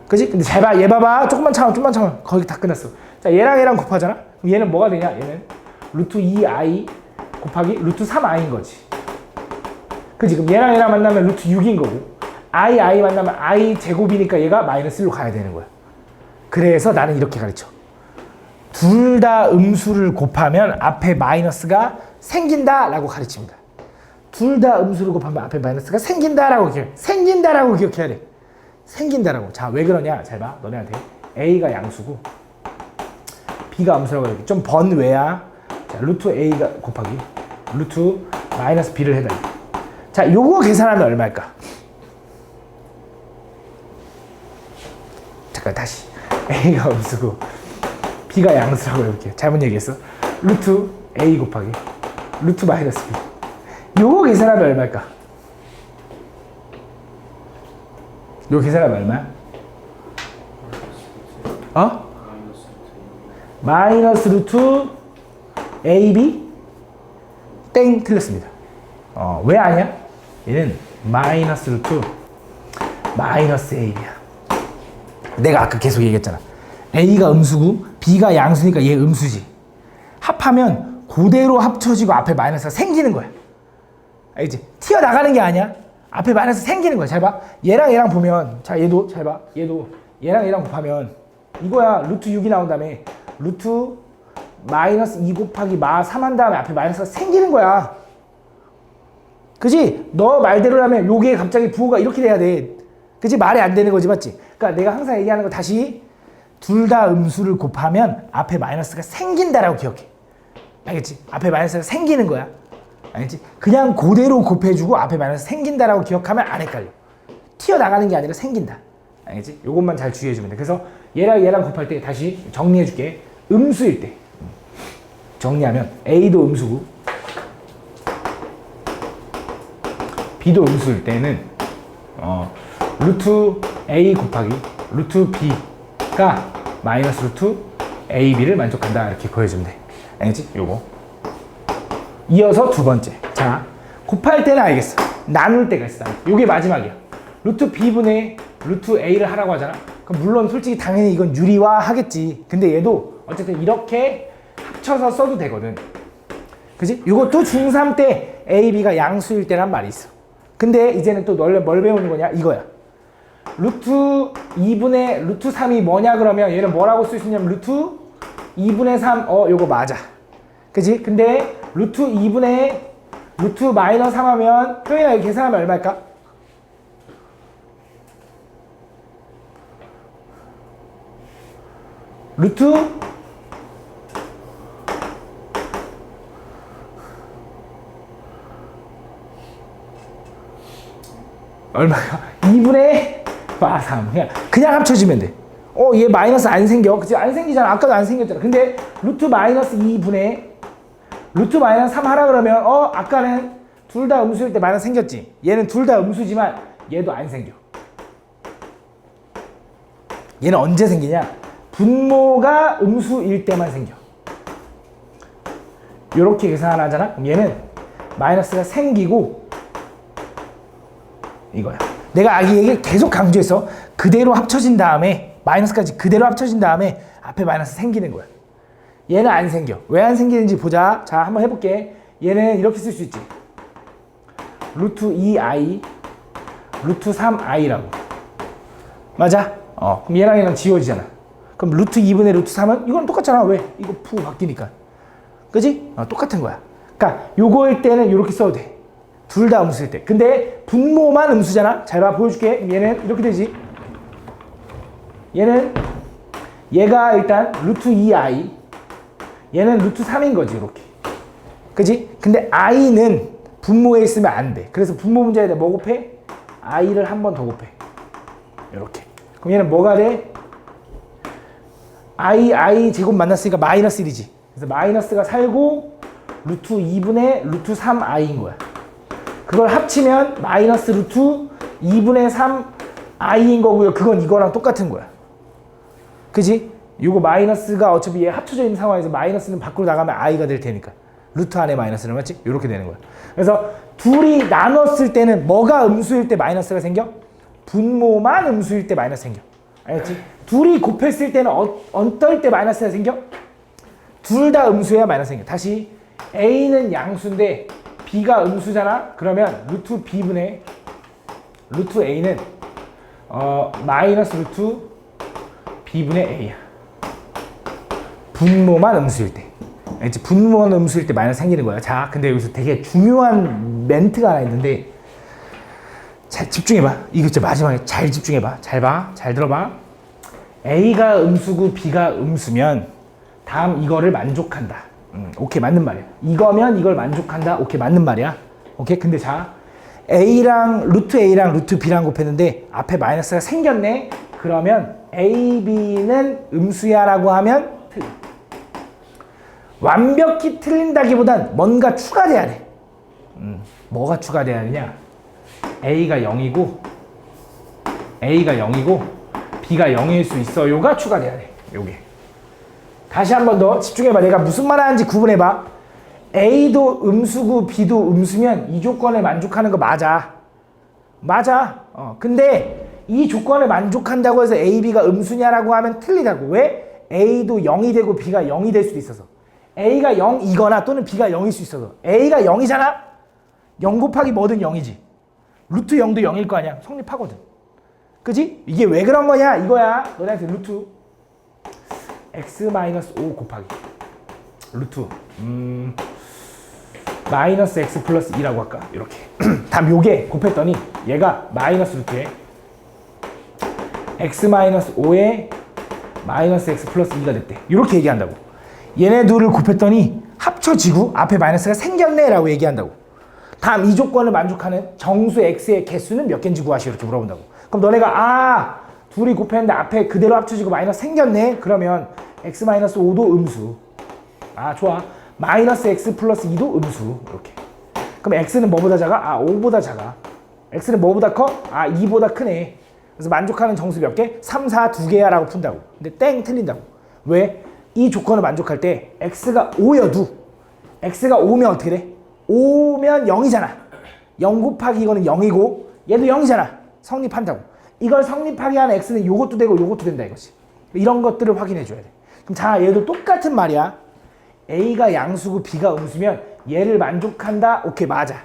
그치? 근데 잘 봐. 얘 봐봐. 조금만 참아. 거기 다 끝났어. 자, 얘랑 곱하잖아? 그럼 얘는 뭐가 되냐? 얘는 루트 2i 곱하기 루트 3i인 거지. 그치? 그럼 얘랑 만나면 루트 6인 거고, i 만나면 i 제곱이니까 얘가 마이너스 1로 가야 되는 거야. 그래서 나는 이렇게 가르쳐. 둘 다 음수를 곱하면 앞에 마이너스가 생긴다라고 가르칩니다. 둘 다 음수를 곱하면 앞에 마이너스가 생긴다라고 기억해야 돼. 생긴다라고. 자, 왜 그러냐? 잘 봐. 너네한테 a가 양수고 b가 음수라고 해야 돼. 좀 번외야. 자, 루트 a가 곱하기 루트 마이너스 b를 해달래. 자, 요거 계산하면 얼마일까? 잠깐 다시. a가 음수고 b가 양수라고 해볼게요. 잘못 얘기했어. 루트 a 곱하기 루트 마이너스 b. 요거 계산하면 얼마일까? 요거 계산하면 얼마야? 마이너스 루트 ab? 땡, 틀렸습니다. 왜 아니야? 얘는 마이너스 루트 마이너스 ab야. 내가 아까 계속 얘기했잖아. a가 음수고 b가 양수니까 얘 음수지. 합하면 그대로 합쳐지고 앞에 마이너스가 생기는 거야. 알겠지? 튀어나가는 게 아니야. 앞에 마이너스 생기는 거야. 잘 봐. 얘랑 보면, 자, 얘도 잘 봐. 얘도 얘랑 곱하면 이거야. 루트 6이 나온 다음에 루트 마이너스 2 곱하기 마 3 한 다음에 앞에 마이너스가 생기는 거야. 그지? 너 말대로라면 요게 갑자기 부호가 이렇게 돼야 돼. 그지? 말이 안 되는 거지, 맞지? 그러니까 내가 항상 얘기하는 거 다시, 둘 다 음수를 곱하면 앞에 마이너스가 생긴다라고 기억해. 알겠지? 앞에 마이너스가 생기는 거야. 알겠지? 그냥 그대로 곱해주고 앞에 마이너스 생긴다라고 기억하면 안 헷갈려. 튀어나가는 게 아니라 생긴다. 알겠지? 요것만 잘 주의해주면 돼. 그래서 얘랑 곱할 때 다시 정리해줄게. 음수일 때 정리하면 a도 음수고 b도 음수일 때는 루트 a 곱하기 루트 b가 마이너스 루트 ab를 만족한다, 이렇게 구해주면 돼. 알겠지? 요거 이어서 두 번째. 자, 곱할 때는 알겠어. 나눌 때가 있어. 요게 마지막이야. 루트 b분의 루트 a를 하라고 하잖아. 그럼 물론 솔직히 당연히 이건 유리화 하겠지. 근데 얘도 어쨌든 이렇게 합쳐서 써도 되거든. 그지? 이것도 중3 때 A, B가 양수일 때란 말이 있어. 근데 이제는 또 뭘 배우는 거냐? 이거야. 루트 2분의 루트 3이 뭐냐 그러면 얘는 뭐라고 쓸 수 있냐면 루트 2분의 3 요거 맞아. 그지? 근데 루트 2분의 루트 마이너스 3 하면 표현이나 이렇게 계산하면 얼마일까? 루트 얼마야? 2분의 3 그냥 합쳐지면 돼. 얘 마이너스 안 생겨. 그치? 안 생기잖아. 아까도 안 생겼잖아. 근데 루트 마이너스 2분의 루트 마이너스 3 하라 그러면 아까는 둘 다 음수일 때 마이너스 생겼지. 얘는 둘 다 음수지만 얘도 안 생겨. 얘는 언제 생기냐? 분모가 음수일 때만 생겨. 요렇게 계산을 하잖아. 그럼 얘는 마이너스가 생기고 이거야. 내가 이 얘기를 계속 강조했어. 그대로 합쳐진 다음에 마이너스까지 그대로 합쳐진 다음에 앞에 마이너스 생기는 거야. 얘는 안 생겨. 왜 안 생기는지 보자. 자, 한번 해볼게. 얘는 이렇게 쓸 수 있지. 루트 2i 루트 3i라고. 맞아? 그럼 얘랑 얘랑 지워지잖아. 그럼 루트 2분의 루트 3은 이건 똑같잖아. 왜? 이거 푸 바뀌니까. 그지? 똑같은 거야. 그러니까 요거일 때는 이렇게 써도 돼. 둘 다 음수일 때. 근데 분모만 음수잖아. 잘 봐. 보여줄게. 얘는 이렇게 되지. 얘가 일단 루트 2i 얘는 루트 3인 거지. 이렇게. 그지? 근데 i는 분모에 있으면 안 돼. 그래서 분모 문제에다 뭐 곱해? i를 한 번 더 곱해. 이렇게. 그럼 얘는 뭐가 돼? i 제곱 만났으니까 마이너스 1이지. 그래서 마이너스가 살고 루트 2분의 루트 3i인 거야. 그걸 합치면 마이너스 루트 2분의 3i인 거고요. 그건 이거랑 똑같은 거야. 그지? 이거 마이너스가 어차피 얘 합쳐져 있는 상황에서 마이너스는 밖으로 나가면 i가 될 테니까. 루트 안에 마이너스는 맞지? 이렇게 되는 거야. 그래서 둘이 나눴을 때는 뭐가 음수일 때 마이너스가 생겨? 분모만 음수일 때 마이너스 생겨. 알겠지? 둘이 곱했을 때는 어떨 때 마이너스가 생겨? 둘 다 음수여야 마이너스 생겨. 다시 A는 양수인데 B가 음수잖아? 그러면 루트 B분의 루트 A는 마이너스 루트 B분의 A야. 분모만 음수일 때. 알겠지? 분모만 음수일 때 마이너스 생기는 거야. 자, 근데 여기서 되게 중요한 멘트가 하나 있는데 잘 집중해봐. 이거 진짜 마지막에 잘 집중해봐. 잘 봐. 잘 들어봐. A가 음수고 B가 음수면 다음 이거를 만족한다. 오케이, 맞는 말이야. 이거면 이걸 만족한다. 오케이, 맞는 말이야. 오케이, 근데 자, A랑 루트 B랑 곱했는데 앞에 마이너스가 생겼네. 그러면 A, B는 음수야 라고 하면 틀려. 완벽히 틀린다기보단 뭔가 추가돼야 돼. 뭐가 추가돼야 되냐? A가 0이고 B가 0일 수 있어요가 추가돼야 돼. 요게. 다시 한 번 더 집중해봐. 내가 무슨 말 하는지 구분해봐. A도 음수고 B도 음수면 이 조건에 만족하는 거 맞아. 맞아. 근데 이 조건에 만족한다고 해서 A, B가 음수냐라고 하면 틀리다고. 왜? A도 0이 되고 B가 0이 될 수도 있어서. A가 0이거나 또는 B가 0일 수 있어서. A가 0이잖아? 0 곱하기 뭐든 0이지. 루트 0도 0일 거 아니야. 성립하거든. 그지? 이게 왜 그런 거냐? 이거야. 너네한테 루트 x-5 곱하기 루트 마이너스 x 플러스 2라고 할까? 이렇게. 다음 요게 곱했더니 얘가 마이너스 루트에 x-5에 마이너스 x 플러스 2가 됐대. 이렇게 얘기한다고. 얘네 둘을 곱했더니 합쳐지고 앞에 마이너스가 생겼네 라고 얘기한다고. 다음 이 조건을 만족하는 정수 x의 개수는 몇 개인지 구하시오. 이렇게 물어본다고. 그럼 너네가 둘이 곱했는데 앞에 그대로 합쳐지고 마이너스 생겼네. 그러면 x-5도 음수. 좋아. 마이너스 x 플러스 2도 음수. 이렇게. 그럼 x는 뭐보다 작아? 5보다 작아. x는 뭐보다 커? 2보다 크네. 그래서 만족하는 정수 몇 개? 3, 4 2개야 라고 푼다고. 근데 땡 틀린다고. 왜? 이 조건을 만족할 때 x가 5여도 x가 5면 어떻게 돼? 5면 0이잖아. 0 곱하기 이거는 0이고 얘도 0이잖아. 성립한다고. 이걸 성립하게 하는 x는 요것도 되고 요것도 된다 이거지. 이런 것들을 확인해 줘야 돼. 그럼 자, 얘도 똑같은 말이야. A가 양수고 B가 음수면 얘를 만족한다? 오케이, 맞아.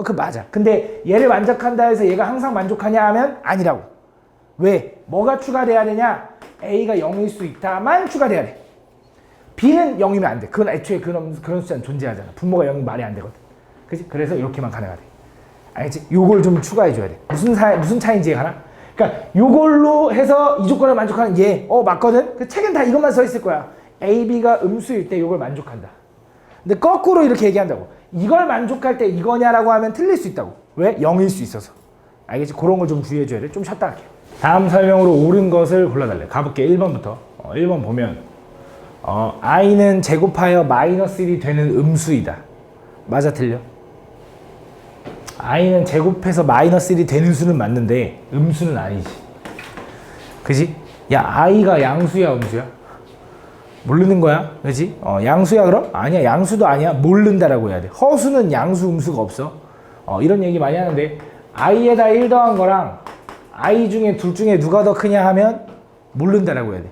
그 맞아. 근데 얘를 만족한다 해서 얘가 항상 만족하냐 하면 아니라고. 왜? 뭐가 추가돼야 되냐? A가 0일 수 있다만 추가돼야 돼. B는 0이면 안 돼. 그건 애초에 그런 숫자는 존재하잖아. 분모가 0이면 말이 안 되거든. 그치? 그래서 이렇게만 가능하대. 알겠지? 요걸 좀 추가해줘야 돼. 무슨 차이인지 이해가나? 그러니까 요걸로 해서 이 조건을 만족하는 얘. 맞거든? 그 책엔 다 이것만 써 있을 거야. A, B가 음수일 때 요걸 만족한다. 근데 거꾸로 이렇게 얘기한다고. 이걸 만족할 때 이거냐라고 하면 틀릴 수 있다고. 왜? 0일 수 있어서. 알겠지? 그런 걸 좀 주의해줘야 돼. 좀 쉬었다 할게. 다음 설명으로 옳은 것을 골라달래. 가볼게. 1번부터. 1번 보면 i는 제곱하여 마이너스 1이 되는 음수이다. 맞아, 틀려? i는 제곱해서 마이너스 1이 되는 수는 맞는데 음수는 아니지. 그지? 야, i가 양수야, 음수야? 모르는 거야? 그지? 양수야 그럼? 아니야, 양수도 아니야. 모른다라고 해야 돼. 허수는 양수, 음수가 없어. 이런 얘기 많이 하는데 i에다 1 더한 거랑 i 중에 둘 중에 누가 더 크냐 하면 모른다라고 해야 돼.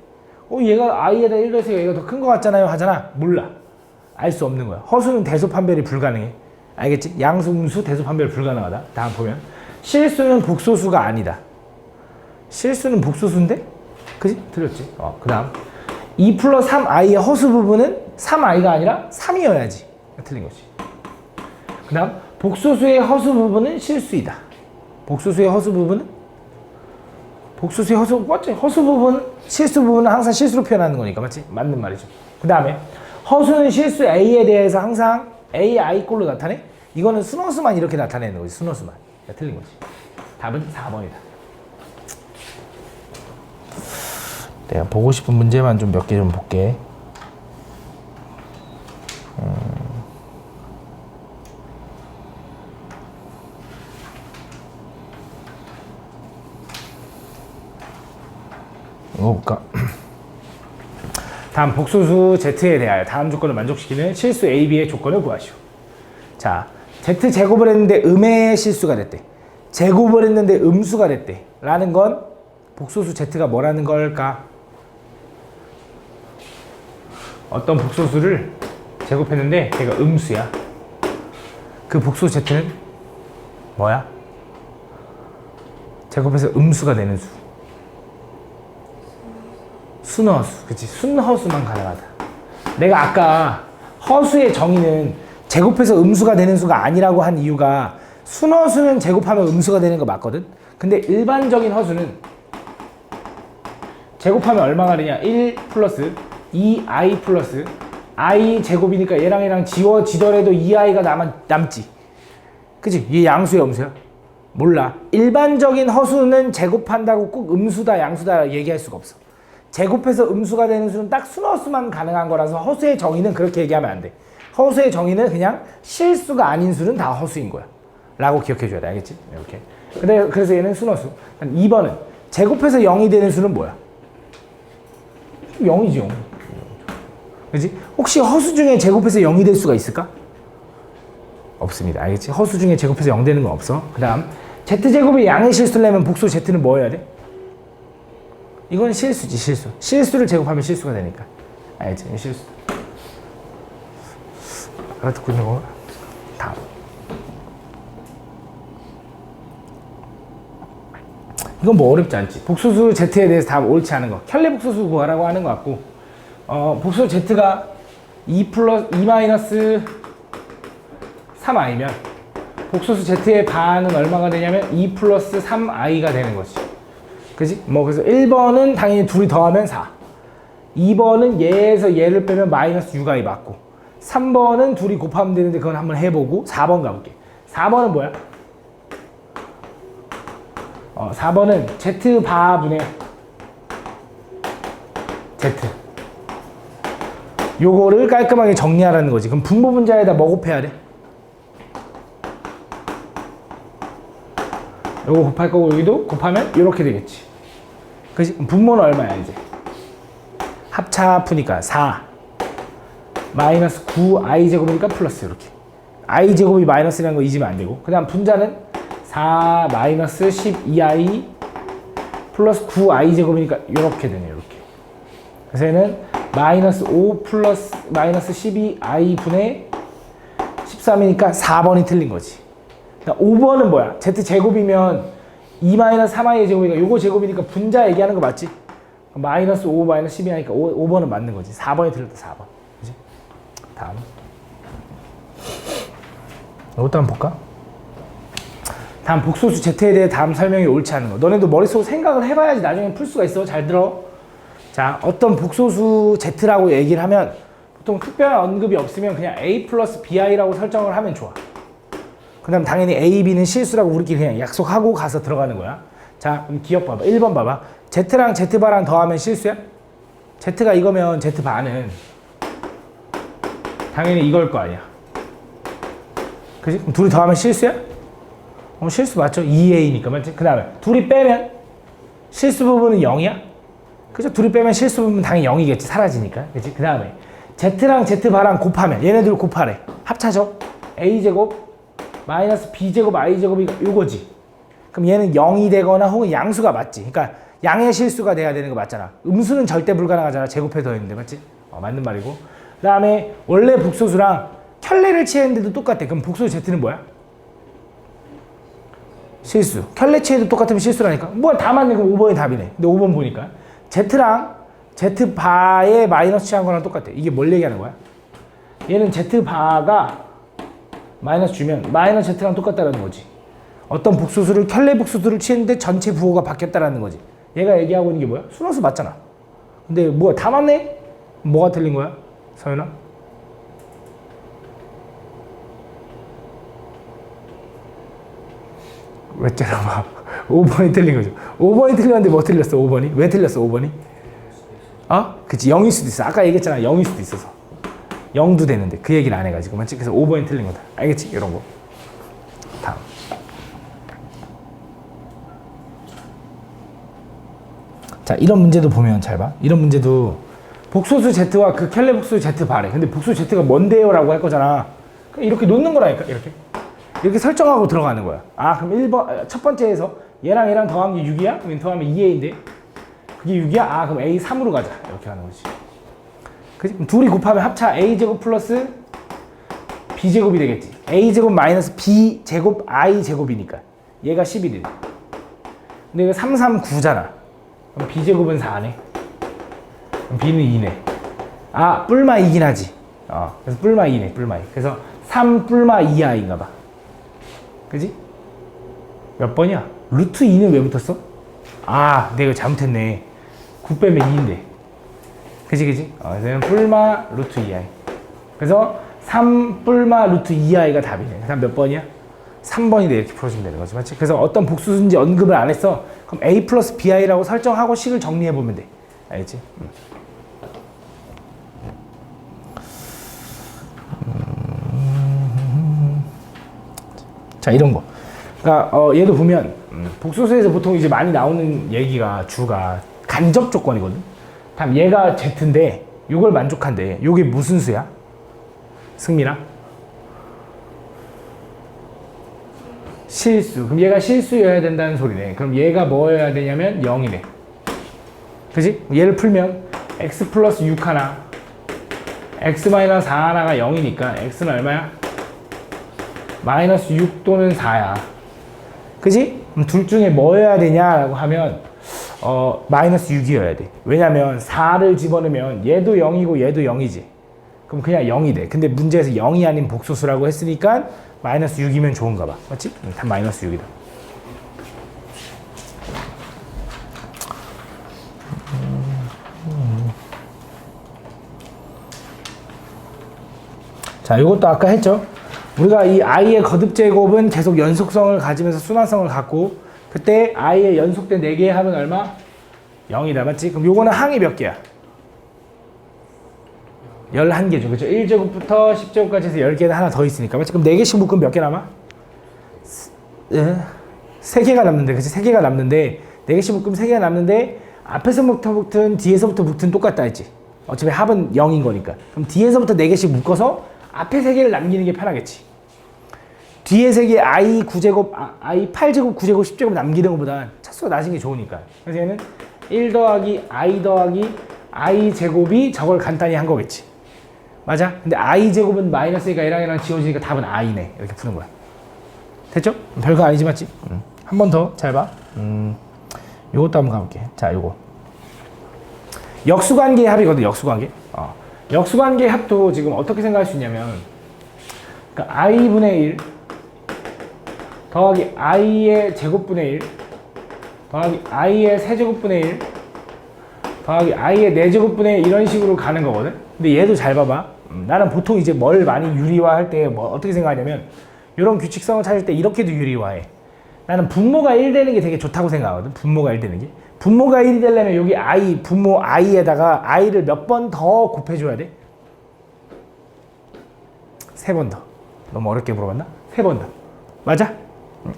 얘가 i에다 1 더해서 얘가 더 큰 거 같잖아요 하잖아. 몰라. 알 수 없는 거야. 허수는 대소 판별이 불가능해. 알겠지? 양수, 음수, 대소 판별 불가능하다. 다음 보면 실수는 복소수가 아니다. 실수는 복소수인데? 그지? 틀렸지? 그 다음 2 플러스 3i의 허수 부분은 3i가 아니라 3이어야지. 틀린 거지. 그 다음 복소수의 허수 부분은 실수이다. 복소수의 허수 부분은? 복소수의 허수, 맞지? 허수 부분, 실수 부분은 항상 실수로 표현하는 거니까, 맞지? 맞는 말이죠. 그 다음에 허수는 실수 A에 대해서 항상 A, I 꼴로 나타내? 이거는 순허수만 이렇게 나타내는 거지, 순허수만. 틀린 거지. 답은 4번이다. 내가 보고 싶은 문제만 좀 몇 개 좀 볼게. 이거 볼까? 다음 복소수 Z에 대하여 다음 조건을 만족시키는 실수 A, B의 조건을 구하시오. 자, Z 제곱을 했는데 음의 실수가 됐대. 제곱을 했는데 음수가 됐대. 라는 건 복소수 Z가 뭐라는 걸까? 어떤 복소수를 제곱했는데 걔가 음수야. 그 복소수 Z는 뭐야? 제곱해서 음수가 되는 수. 순허수. 그치? 순허수만 가능하다. 내가 아까 허수의 정의는 제곱해서 음수가 되는 수가 아니라고 한 이유가 순허수는 제곱하면 음수가 되는 거 맞거든? 근데 일반적인 허수는 제곱하면 얼마가 되냐? 1 플러스 2i 플러스 i 제곱이니까 얘랑 지워지더라도 2i가 남지. 그치? 얘 양수야, 음수야? 몰라. 일반적인 허수는 제곱한다고 꼭 음수다, 양수다 얘기할 수가 없어. 제곱해서 음수가 되는 수는 딱 순허수만 가능한 거라서 허수의 정의는 그렇게 얘기하면 안 돼. 허수의 정의는 그냥 실수가 아닌 수는 다 허수인 거야. 라고 기억해 줘야 돼. 알겠지? 이렇게. 그래서 얘는 순허수. 2번은 제곱해서 0이 되는 수는 뭐야? 0이지, 0. 그지? 혹시 허수 중에 제곱해서 0이 될 수가 있을까? 없습니다. 알겠지? 허수 중에 제곱해서 0 되는 건 없어. 그 다음 Z제곱이 양의 실수를 내면 복수 Z는 뭐 해야 돼? 이건 실수지, 실수. 실수를 제곱하면 실수가 되니까. 알지? 실수. 알아듣고 있는 건가? 다음. 이건 뭐 어렵지 않지. 복소수 Z에 대해서 답 옳지 않은 거. 켤레 복소수 구하라고 하는 것 같고, 복소수 Z가 2 마이너스 3i면, 복소수 Z의 반은 얼마가 되냐면 2 플러스 3i가 되는 거지. 그지? 그래서 1번은 당연히 둘이 더하면 4. 2번은 얘에서 얘를 빼면 마이너스 6i 맞고. 3번은 둘이 곱하면 되는데 그건 한번 해보고. 4번 가볼게. 4번은 뭐야? 4번은 Z바분의 Z. 요거를 깔끔하게 정리하라는 거지. 그럼 분모 분자에다 뭐 곱해야 돼? 요거 곱할 거고 여기도 곱하면 이렇게 되겠지. 그치? 분모는 얼마야 이제? 합차 푸니까 4 마이너스 9i 제곱이니까 플러스 이렇게. i 제곱이 마이너스라는 거 잊으면 안 되고. 그 다음 분자는 4 마이너스 12i 플러스 9i 제곱이니까 이렇게 되네요. 이렇게. 그래서 얘는 마이너스 5 플러스 마이너스 12i 분의 13이니까 4번이 틀린 거지. 그러니까 5번은 뭐야? z제곱이면 2-3i의 제곱이니까 요거 제곱이니까 분자 얘기하는 거 맞지? 마이너스 5 마이너스 12 하니까 5번은 맞는 거지. 4번이 틀렸다. 4번. 그지? 다음. 이것도 한번 볼까? 다음 복소수 z에 대해 다음 설명이 옳지 않은 거. 너네도 머릿속으로 생각을 해봐야지 나중에 풀 수가 있어. 잘 들어. 자, 어떤 복소수 z라고 얘기를 하면 보통 특별한 언급이 없으면 그냥 a 플러스 bi라고 설정을 하면 좋아. 그 다음 당연히 a, b는 실수라고 우리끼리 그냥 약속하고 가서 들어가는 거야. 자, 그럼 기억 봐봐. 1번 봐봐. z랑 z바랑 더하면 실수야? z가 이거면 z바는 당연히 이걸 거 아니야. 그지? 그럼 둘이 더하면 실수야? 실수 맞죠? 2a니까 맞지? 그 다음에 둘이 빼면 실수 부분은 0이야? 그죠? 둘이 빼면 실수 부분은 당연히 0이겠지. 사라지니까. 그치? 그 다음에 z랑 z바랑 곱하면 얘네들 곱하래. 합차죠? a제곱 마이너스 b제곱 i제곱이 요거지. 그럼 얘는 0이 되거나 혹은 양수가 맞지. 그러니까 양의 실수가 돼야 되는 거 맞잖아. 음수는 절대 불가능하잖아. 제곱해 더했는데 맞지? 맞는 말이고. 그 다음에 원래 복소수랑 켤레를 취했는데도 똑같아. 그럼 복소수 z는 뭐야? 실수. 켤레 취해도 똑같으면 실수라니까. 뭐야 다 맞네. 그럼 5번이 답이네. 근데 5번 보니까 z랑 z바에 마이너스 취한 거랑 똑같아. 이게 뭘 얘기하는 거야? 얘는 z바가 마이너스 주면 마이너스 z랑 똑같다라는 거지. 어떤 복소수를 켤레 복소수를 취했는데 전체 부호가 바뀌었다라는 거지. 얘가 얘기하고 있는 게 뭐야? 순환수 맞잖아. 근데 뭐야 다 맞네? 뭐가 틀린 거야? 서연아? 왜 째려봐. 5번이 틀린 거죠. 5번이 틀렸는데 뭐 틀렸어? 5번이? 왜 틀렸어? 5번이? 그치 0일 수도 있어. 아까 얘기했잖아. 0일 수도 있어서. 0도 되는데 그 얘기를 안 해가지고 맞지? 그래서 5번이 틀린 거다. 알겠지? 이런 거. 다음. 자, 이런 문제도 보면 잘 봐. 이런 문제도 복소수 z와 그 켤레 복소수 z 바래. 근데 복소수 z가 뭔데요? 라고 할 거잖아. 그냥 이렇게 놓는 거라니까. 이렇게 설정하고 들어가는 거야. 그럼 1번 첫 번째에서 얘랑 더한 게 6이야? 그럼 더하면 2a인데 그게 6이야? 그럼 a 3으로 가자. 이렇게 하는 거지. 그치? 그럼 둘이 곱하면 합차 a제곱 플러스 b제곱이 되겠지. a제곱 마이너스 b제곱 i제곱이니까 얘가 11이래. 근데 이거 3, 3, 9잖아. 그럼 b제곱은 4네. 그럼 b는 2네. 뿔마 2긴 하지. 그래서 뿔마 2네. 뿔마 2. 그래서 3 뿔마 2i인가 봐. 그지? 몇 번이야? 루트 2는 왜 붙었어? 내가 이거 잘못했네. 9 빼면 2인데. 그지? 그래서 뿔마 루트 2i. 그래서 3 뿔마 루트 2i가 답이네. 그 다음 몇 번이야? 3번이네. 이렇게 풀어주면 되는 거지. 맞지? 그래서 어떤 복수인지 언급을 안 했어. 그럼 a 플러스 bi라고 설정하고 식을 정리해보면 돼. 알겠지? 자, 이런 거. 그러니까 얘도 보면 복소수에서 보통 이제 많이 나오는 얘기가 주가 간접 조건이거든. 다음 얘가 z인데 요걸 만족한대. 요게 무슨 수야? 승민아? 실수. 그럼 얘가 실수여야 된다는 소리네. 그럼 얘가 뭐여야 되냐면 0이네. 그지? 얘를 풀면 x 플러스 6 하나 x 마이너스 4 하나가 0이니까 x는 얼마야? 마이너스 6 또는 4야. 그지? 그럼 둘 중에 뭐여야 되냐라고 하면 마이너스 6이어야 돼. 왜냐면 4를 집어넣으면 얘도 0이고 얘도 0이지. 그럼 그냥 0이 돼. 근데 문제에서 0이 아닌 복소수라고 했으니까 마이너스 6이면 좋은가 봐. 맞지? 다 마이너스 6이다. 자, 이것도 아까 했죠? 우리가 이 i의 거듭 제곱은 계속 연속성을 가지면서 순환성을 갖고 그때 i의 연속된 4개의 합은 얼마? 0이다. 맞지? 그럼 요거는 항이 몇 개야? 11개죠. 그죠? 1제곱부터 10제곱까지 해서 10개는 하나 더 있으니까. 맞지? 그럼 4개씩 묶으면 몇 개 남아? 3개가 남는데. 그치? 3개가 남는데 4개씩 묶으면 3개가 남는데 앞에서부터 붙은 뒤에서부터 붙은 똑같다 했지? 어차피 합은 0인 거니까. 그럼 뒤에서부터 4개씩 묶어서 앞에 3개를 남기는 게 편하겠지. 뒤에 3개 i 9제곱, i 8제곱, 9제곱, 10제곱 남기는 것보다 차수가 낮은 게 좋으니까. 그래서 얘는 1 더하기 i 더하기 i 제곱이 저걸 간단히 한 거겠지. 맞아? 근데 i 제곱은 마이너스 2가 얘랑 지워지니까 답은 i네. 이렇게 푸는 거야. 됐죠? 별거 아니지 맞지? 한 번 더 잘 봐. 요것도 한번 가볼게. 자, 요거 역수관계의 합이거든. 역수관계. 역수관계의 합도 지금 어떻게 생각할 수 있냐면, 그러니까 i분의 1 더하기 i의 제곱분의 1 더하기 i의 세제곱분의 1 더하기 i의 4제곱분의 1 이런 식으로 가는 거거든. 근데 얘도 잘 봐봐. 나는 보통 이제 뭘 많이 유리화할 때 뭐 어떻게 생각하냐면, 이런 규칙성을 찾을 때 이렇게도 유리화해. 나는 분모가 1 되는 게 되게 좋다고 생각하거든. 분모가 1 되는 게. 분모가 1이 되려면 여기 i, 분모 i에다가 i를 몇 번 더 곱해줘야 돼? 3번 더. 너무 어렵게 물어봤나? 3번 더. 맞아?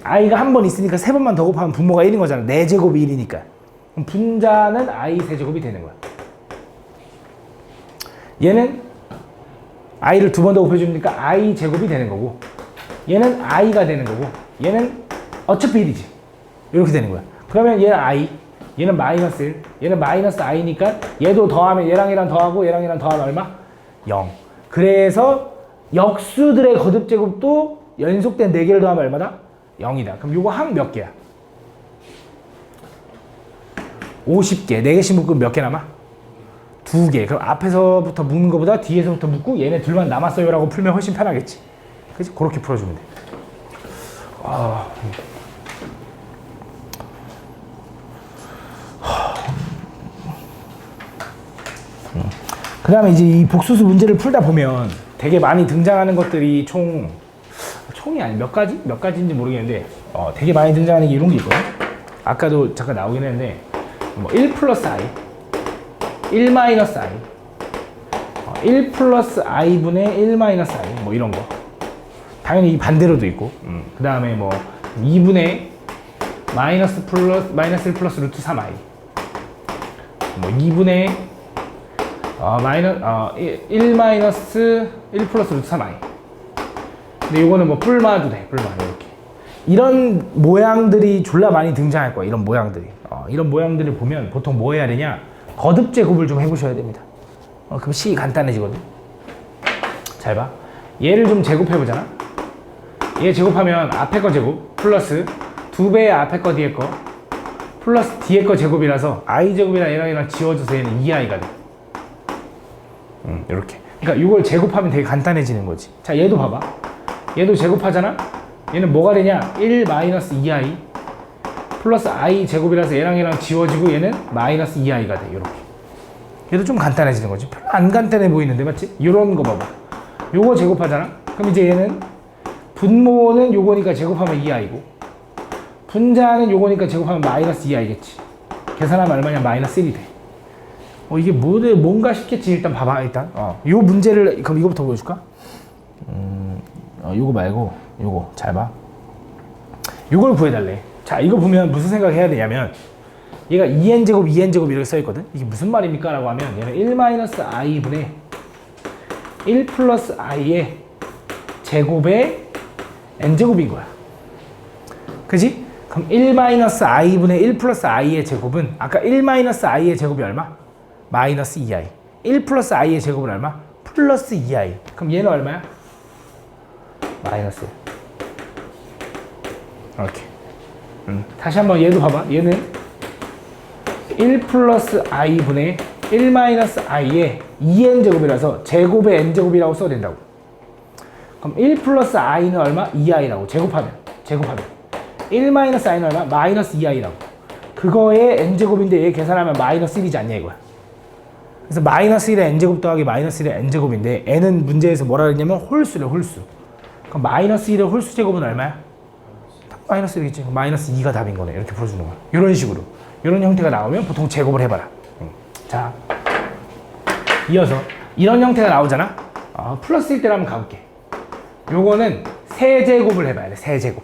i가 한 번 있으니까 3번만 더 곱하면 분모가 1인 거잖아. 4제곱이 1이니까. 그럼 분자는 i 세제곱이 되는 거야. 얘는 i를 2번 더 곱해주니까 i 제곱이 되는 거고, 얘는 i가 되는 거고, 얘는 어차피 1이지. 이렇게 되는 거야. 그러면 얘는 i, 얘는 마이너스 1, 얘는 마이너스 i니까 얘도 더하면 얘랑 더하고 얘랑 더하면 얼마? 0. 그래서 역수들의 거듭제곱도 연속된 4개를 더하면 얼마다? 0이다. 그럼 요거 항 몇 개야? 50개. 4개씩 묶으면 몇 개 남아? 2개. 그럼 앞에서부터 묶는 것보다 뒤에서부터 묶고 얘네 둘만 남았어요 라고 풀면 훨씬 편하겠지. 그치? 그렇게 풀어주면 돼. 그 다음에 이제 이 복수수 문제를 풀다 보면 되게 많이 등장하는 것들이 총이 아니 몇 가지인지 모르겠는데, 되게 많이 등장하는 게 이런 게 있거든. 아까도 잠깐 나오긴 했는데, 뭐 1 플러스 i, 1 마이너스 i, 1 플러스 i분의 1 마이너스 i, 뭐 이런 거. 당연히 이 반대로도 있고, 그 다음에 뭐 2분의 마이너스 1 플러스 루트 3i, 뭐 2분의 1 마이너스 1 플러스 루트 3i. 근데 이거는 뭐 뿔마도 돼. 뿔마 이렇게. 이런 모양들이 졸라 많이 등장할 거야. 이런 모양들이. 이런 모양들을 보면 보통 뭐 해야 되냐? 거듭 제곱을 좀 해보셔야 됩니다. 그럼 식이 간단해지거든. 잘 봐. 얘를 좀 제곱해보잖아. 얘 제곱하면 앞에 거 제곱 플러스 2배의 앞에 거 뒤에 거 플러스 뒤에 거 제곱이라서 i 제곱이랑 얘랑 지워져서 얘는 2i가 돼. 이렇게. 그러니까 이걸 제곱하면 되게 간단해지는 거지. 자, 얘도 봐봐. 얘도 제곱하잖아. 얘는 뭐가 되냐? 1 마이너스 2i 플러스 i 제곱이라서 얘랑 지워지고 얘는 마이너스 2i가 돼. 이렇게. 얘도 좀 간단해지는 거지. 별로 안 간단해 보이는데 맞지? 이런 거 봐봐. 요거 제곱하잖아. 그럼 이제 얘는 분모는 요거니까 제곱하면 2i고 분자는 요거니까 제곱하면 마이너스 2i겠지. 계산하면 얼마냐? 마이너스 1이 돼. 이게 뭔가 싶겠지. 일단 봐봐. 일단 요 문제를 그럼 이거부터 보여줄까? 요거 말고 요거 잘 봐. 요걸 구해달래. 자, 이거 보면 무슨 생각 해야 되냐면, 얘가 2n제곱 2n제곱 이렇게 써있거든. 이게 무슨 말입니까? 라고 하면 얘는 1 마이너스 i분의 1 플러스 i의 제곱의 n제곱인 거야. 그지? 그럼 1 마이너스 i분의 1 플러스 i의 제곱은 아까 1 마이너스 i의 제곱이 얼마? 마이너스 2i. 1 플러스 i의 제곱은 얼마? 플러스 2i. 그럼 얘는 얼마야? 마이너스 1. 이렇게. 다시 한번 얘도 봐봐. 얘는 1 플러스 i분의 1 마이너스 i의 2n제곱이라서 제곱의 n제곱이라고 써야 된다고. 그럼 1 플러스 i는 얼마? 2i라고. 제곱하면 1 마이너스 i는 얼마? 마이너스 2i라고. 그거의 n제곱인데 얘 계산하면 마이너스 1이지 않냐 이거야. 그래서 마이너스 1의 n제곱 더하기 마이너스 1의 n제곱인데 n은 문제에서 뭐라 그랬냐면 홀수래. 홀수. 그럼 마이너스 1의 홀수 제곱은 얼마야? 마이너스 1이겠지. 마이너스 2가 답인 거네. 이렇게 풀어주는 거야. 이런 식으로. 이런 형태가 나오면 보통 제곱을 해봐라. 자, 이어서 이런 형태가 나오잖아. 플러스일 때를 한번 가볼게. 요거는 세제곱을 해봐야 돼. 세제곱.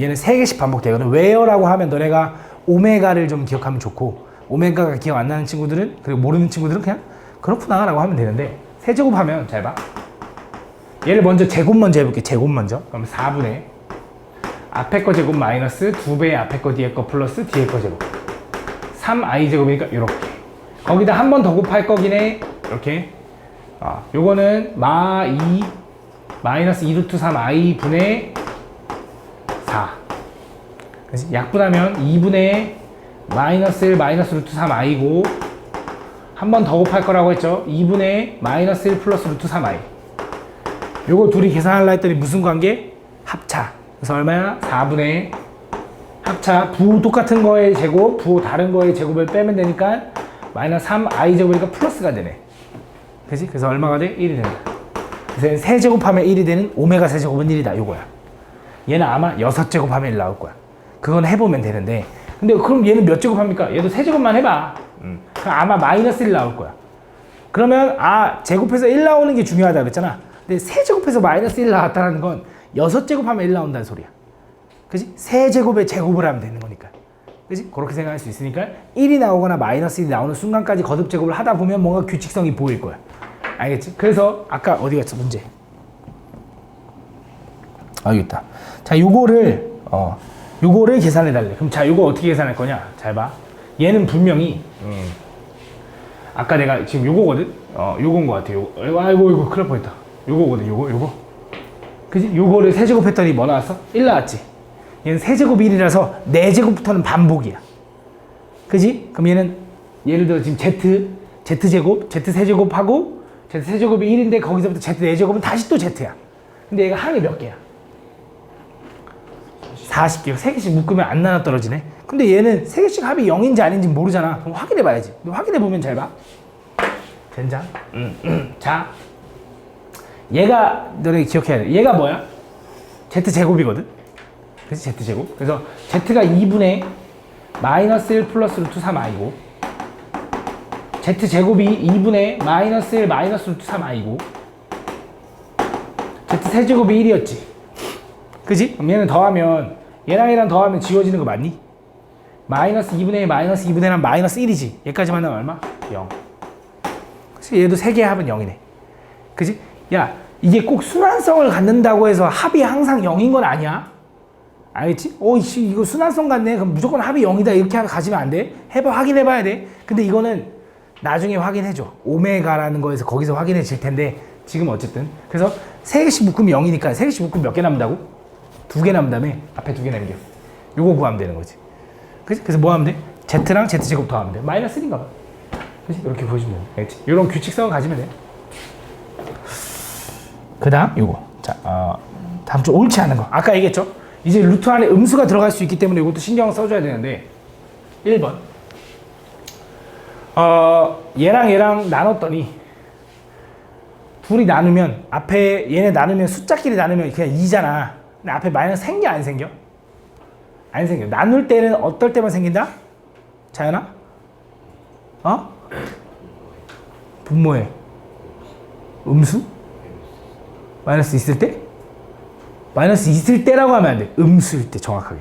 얘는 3개씩 반복되거든. 왜요라고 하면 너네가 오메가를 좀 기억하면 좋고, 오메가가 기억 안 나는 친구들은, 그리고 모르는 친구들은 그냥 그렇구나 라고 하면 되는데, 세제곱 하면 잘 봐. 얘를 먼저 제곱 먼저 해볼게. 제곱 먼저. 그럼 4분의 앞에 거 제곱 마이너스 2배의 앞에 거 뒤에 거 플러스 뒤에 거 제곱 3i 제곱이니까 이렇게. 거기다 한 번 더 곱할 거긴 해. 이렇게 요거는 마이너스 2 루트 3i 분의 4. 그치? 약분하면 2분의 마이너스 1 마이너스 루트 3i고 한 번 더 곱할 거라고 했죠. 2분의 마이너스 1 플러스 루트 3i. 요거 둘이 계산하려 했더니 무슨 관계? 합차. 그래서 얼마야? 4분의 합차. 부호 똑같은 거의 제곱, 부호 다른 거의 제곱을 빼면 되니까 마이너스 3i 제곱이니까 플러스가 되네. 그치? 그래서 얼마가 돼? 1이 된다. 그래서 세제곱하면 1이 되는 오메가 세제곱은 1이다. 요거야. 얘는 아마 6제곱하면 1 나올 거야. 그건 해보면 되는데. 근데 그럼 얘는 몇 제곱합니까? 얘도 세제곱만 해봐. 그럼 아마 마이너스 1 나올 거야. 그러면 제곱해서 1 나오는 게 중요하다 그랬잖아. 근데 세제곱해서 마이너스 1 나왔다는 건 6제곱하면 1 나온다는 소리야. 그치? 세제곱에 제곱을 하면 되는 거니까. 그치? 그렇게 생각할 수 있으니까 1이 나오거나 마이너스 1이 나오는 순간까지 거듭 제곱을 하다 보면 뭔가 규칙성이 보일 거야. 알겠지? 그래서 아까 어디 갔어? 문제. 여기 있다. 자, 요거를 계산해 달래. 그럼 자, 요거 어떻게 계산할 거냐? 잘 봐. 얘는 분명히 아까 내가 지금 요거거든. 요건 거 같아. 아이고 이거 큰일 날 뻔했다. 요거거든. 요거. 그지? 요거를 세제곱했더니 뭐 나왔어? 1 나왔지. 얘는 세제곱이 1이라서 4제곱부터는 반복이야. 그지? 그럼 얘는 예를 들어 지금 Z제곱, Z세제곱하고 Z세제곱이 1인데 거기서부터 Z4제곱은 다시 또 Z야. 근데 얘가 항이 몇 개야? 40개. 3개씩 묶으면 안 나눠 떨어지네. 근데 얘는 3개씩 합이 0인지 아닌지 모르잖아. 그럼 확인해 봐야지. 확인해 보면 잘 봐. 된장. 자, 얘가 너네 기억해야 돼. 얘가 뭐야? Z제곱이거든. 그치? Z제곱. 그래서 Z가 2분의 마이너스 1 플러스 루트 3i고 Z제곱이 2분의 마이너스 1 마이너스 루트 3i고 Z세제곱이 1이었지. 그지? 그럼 얘는 더하면 얘랑 더하면 지워지는 거 맞니? 마이너스 2분의 1 마이너스 2분의 1은 마이너스 1이지. 얘까지만 하면 얼마? 0. 그치? 얘도 3개 합은 0이네. 그지? 야, 이게 꼭 순환성을 갖는다고 해서 합이 항상 0인 건 아니야. 알겠지? 이거 순환성 같네. 그럼 무조건 합이 0이다. 이렇게 가지면 안 돼. 확인해봐야 돼. 근데 이거는 나중에 확인해줘. 오메가라는 거에서 거기서 확인해질 텐데 지금 어쨌든. 그래서 3개씩 묶으면 0이니까 3개씩 묶으면 몇 개 남는다고? 2개 남다며. 앞에 2개 남겨. 요거 구하면 되는 거지. 그치? 그래서 뭐 하면 돼? Z랑 Z제곱 더하면 돼. 마이너스 1인가 봐. 그치? 이렇게 보시면 돼. 알겠지? 요런 규칙성을 가지면 돼. 그 다음 요거. 자, 다음 좀 옳지 않은 거. 아까 얘기했죠? 이제 루트 안에 음수가 들어갈 수 있기 때문에 이것도 신경 써줘야 되는데 1번. 얘랑 나눴더니 둘이 나누면 앞에 얘네 나누면 숫자끼리 나누면 그냥 2잖아. 근데 앞에 마이너스 생겨 안 생겨? 안 생겨. 나눌 때는 어떨 때만 생긴다? 자연아? 분모에 음수? 마이너스 있을 때? 마이너스 있을 때라고 하면 안 돼. 음수일 때 정확하게.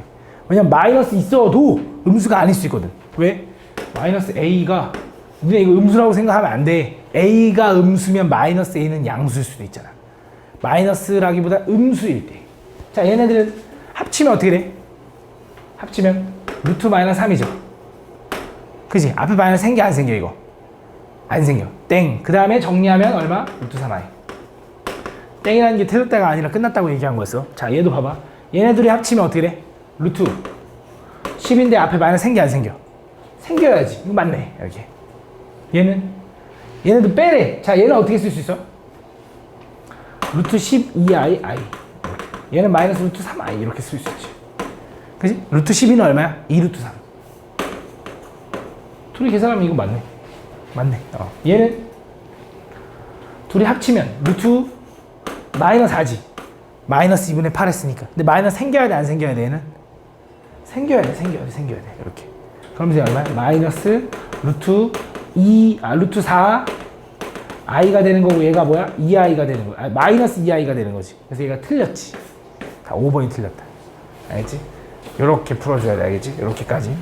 왜냐면 마이너스 있어도 음수가 아닐 수 있거든. 왜? 마이너스 A가 우리가 이거 음수라고 생각하면 안 돼. A가 음수면 마이너스 A는 양수일 수도 있잖아. 마이너스라기보다 음수일 때. 자, 얘네들은 합치면 어떻게 돼? 합치면 루트 마이너스 3이죠. 그지? 앞에 마이너스 생겨 안 생겨 이거? 안 생겨. 땡. 그 다음에 정리하면 얼마? 루트 3i. 땡이라는 게 틀렸다가 아니라 끝났다고 얘기한 거였어. 자, 얘도 봐봐. 얘네들이 합치면 어떻게 돼? 루트 10인데 앞에 마이너스 생겨 안 생겨? 생겨야지. 이거 맞네. 이렇게. 얘네도 빼래. 자, 얘는 어떻게 쓸 수 있어? 루트 12i i. 얘는 마이너스 루트 3i 이렇게 쓸 수 있지. 그지? 루트 12는 얼마야? 2 루트 3. 둘이 계산하면 이거 맞네. 맞네. 얘는 둘이 합치면 루트 마이너스 4지. 마이너스 2분의 8 했으니까. 근데 마이너스 생겨야 돼, 안 생겨야 돼, 얘는? 생겨야 돼. 이렇게. 그러면서 얼마야? 마이너스 루트 4 i가 되는 거고 얘가 뭐야? 2i가 되는 거야. 마이너스 2i가 되는 거지. 그래서 얘가 틀렸지. 다 5번이 틀렸다. 알겠지? 요렇게 풀어줘야 돼. 알겠지? 요렇게까지.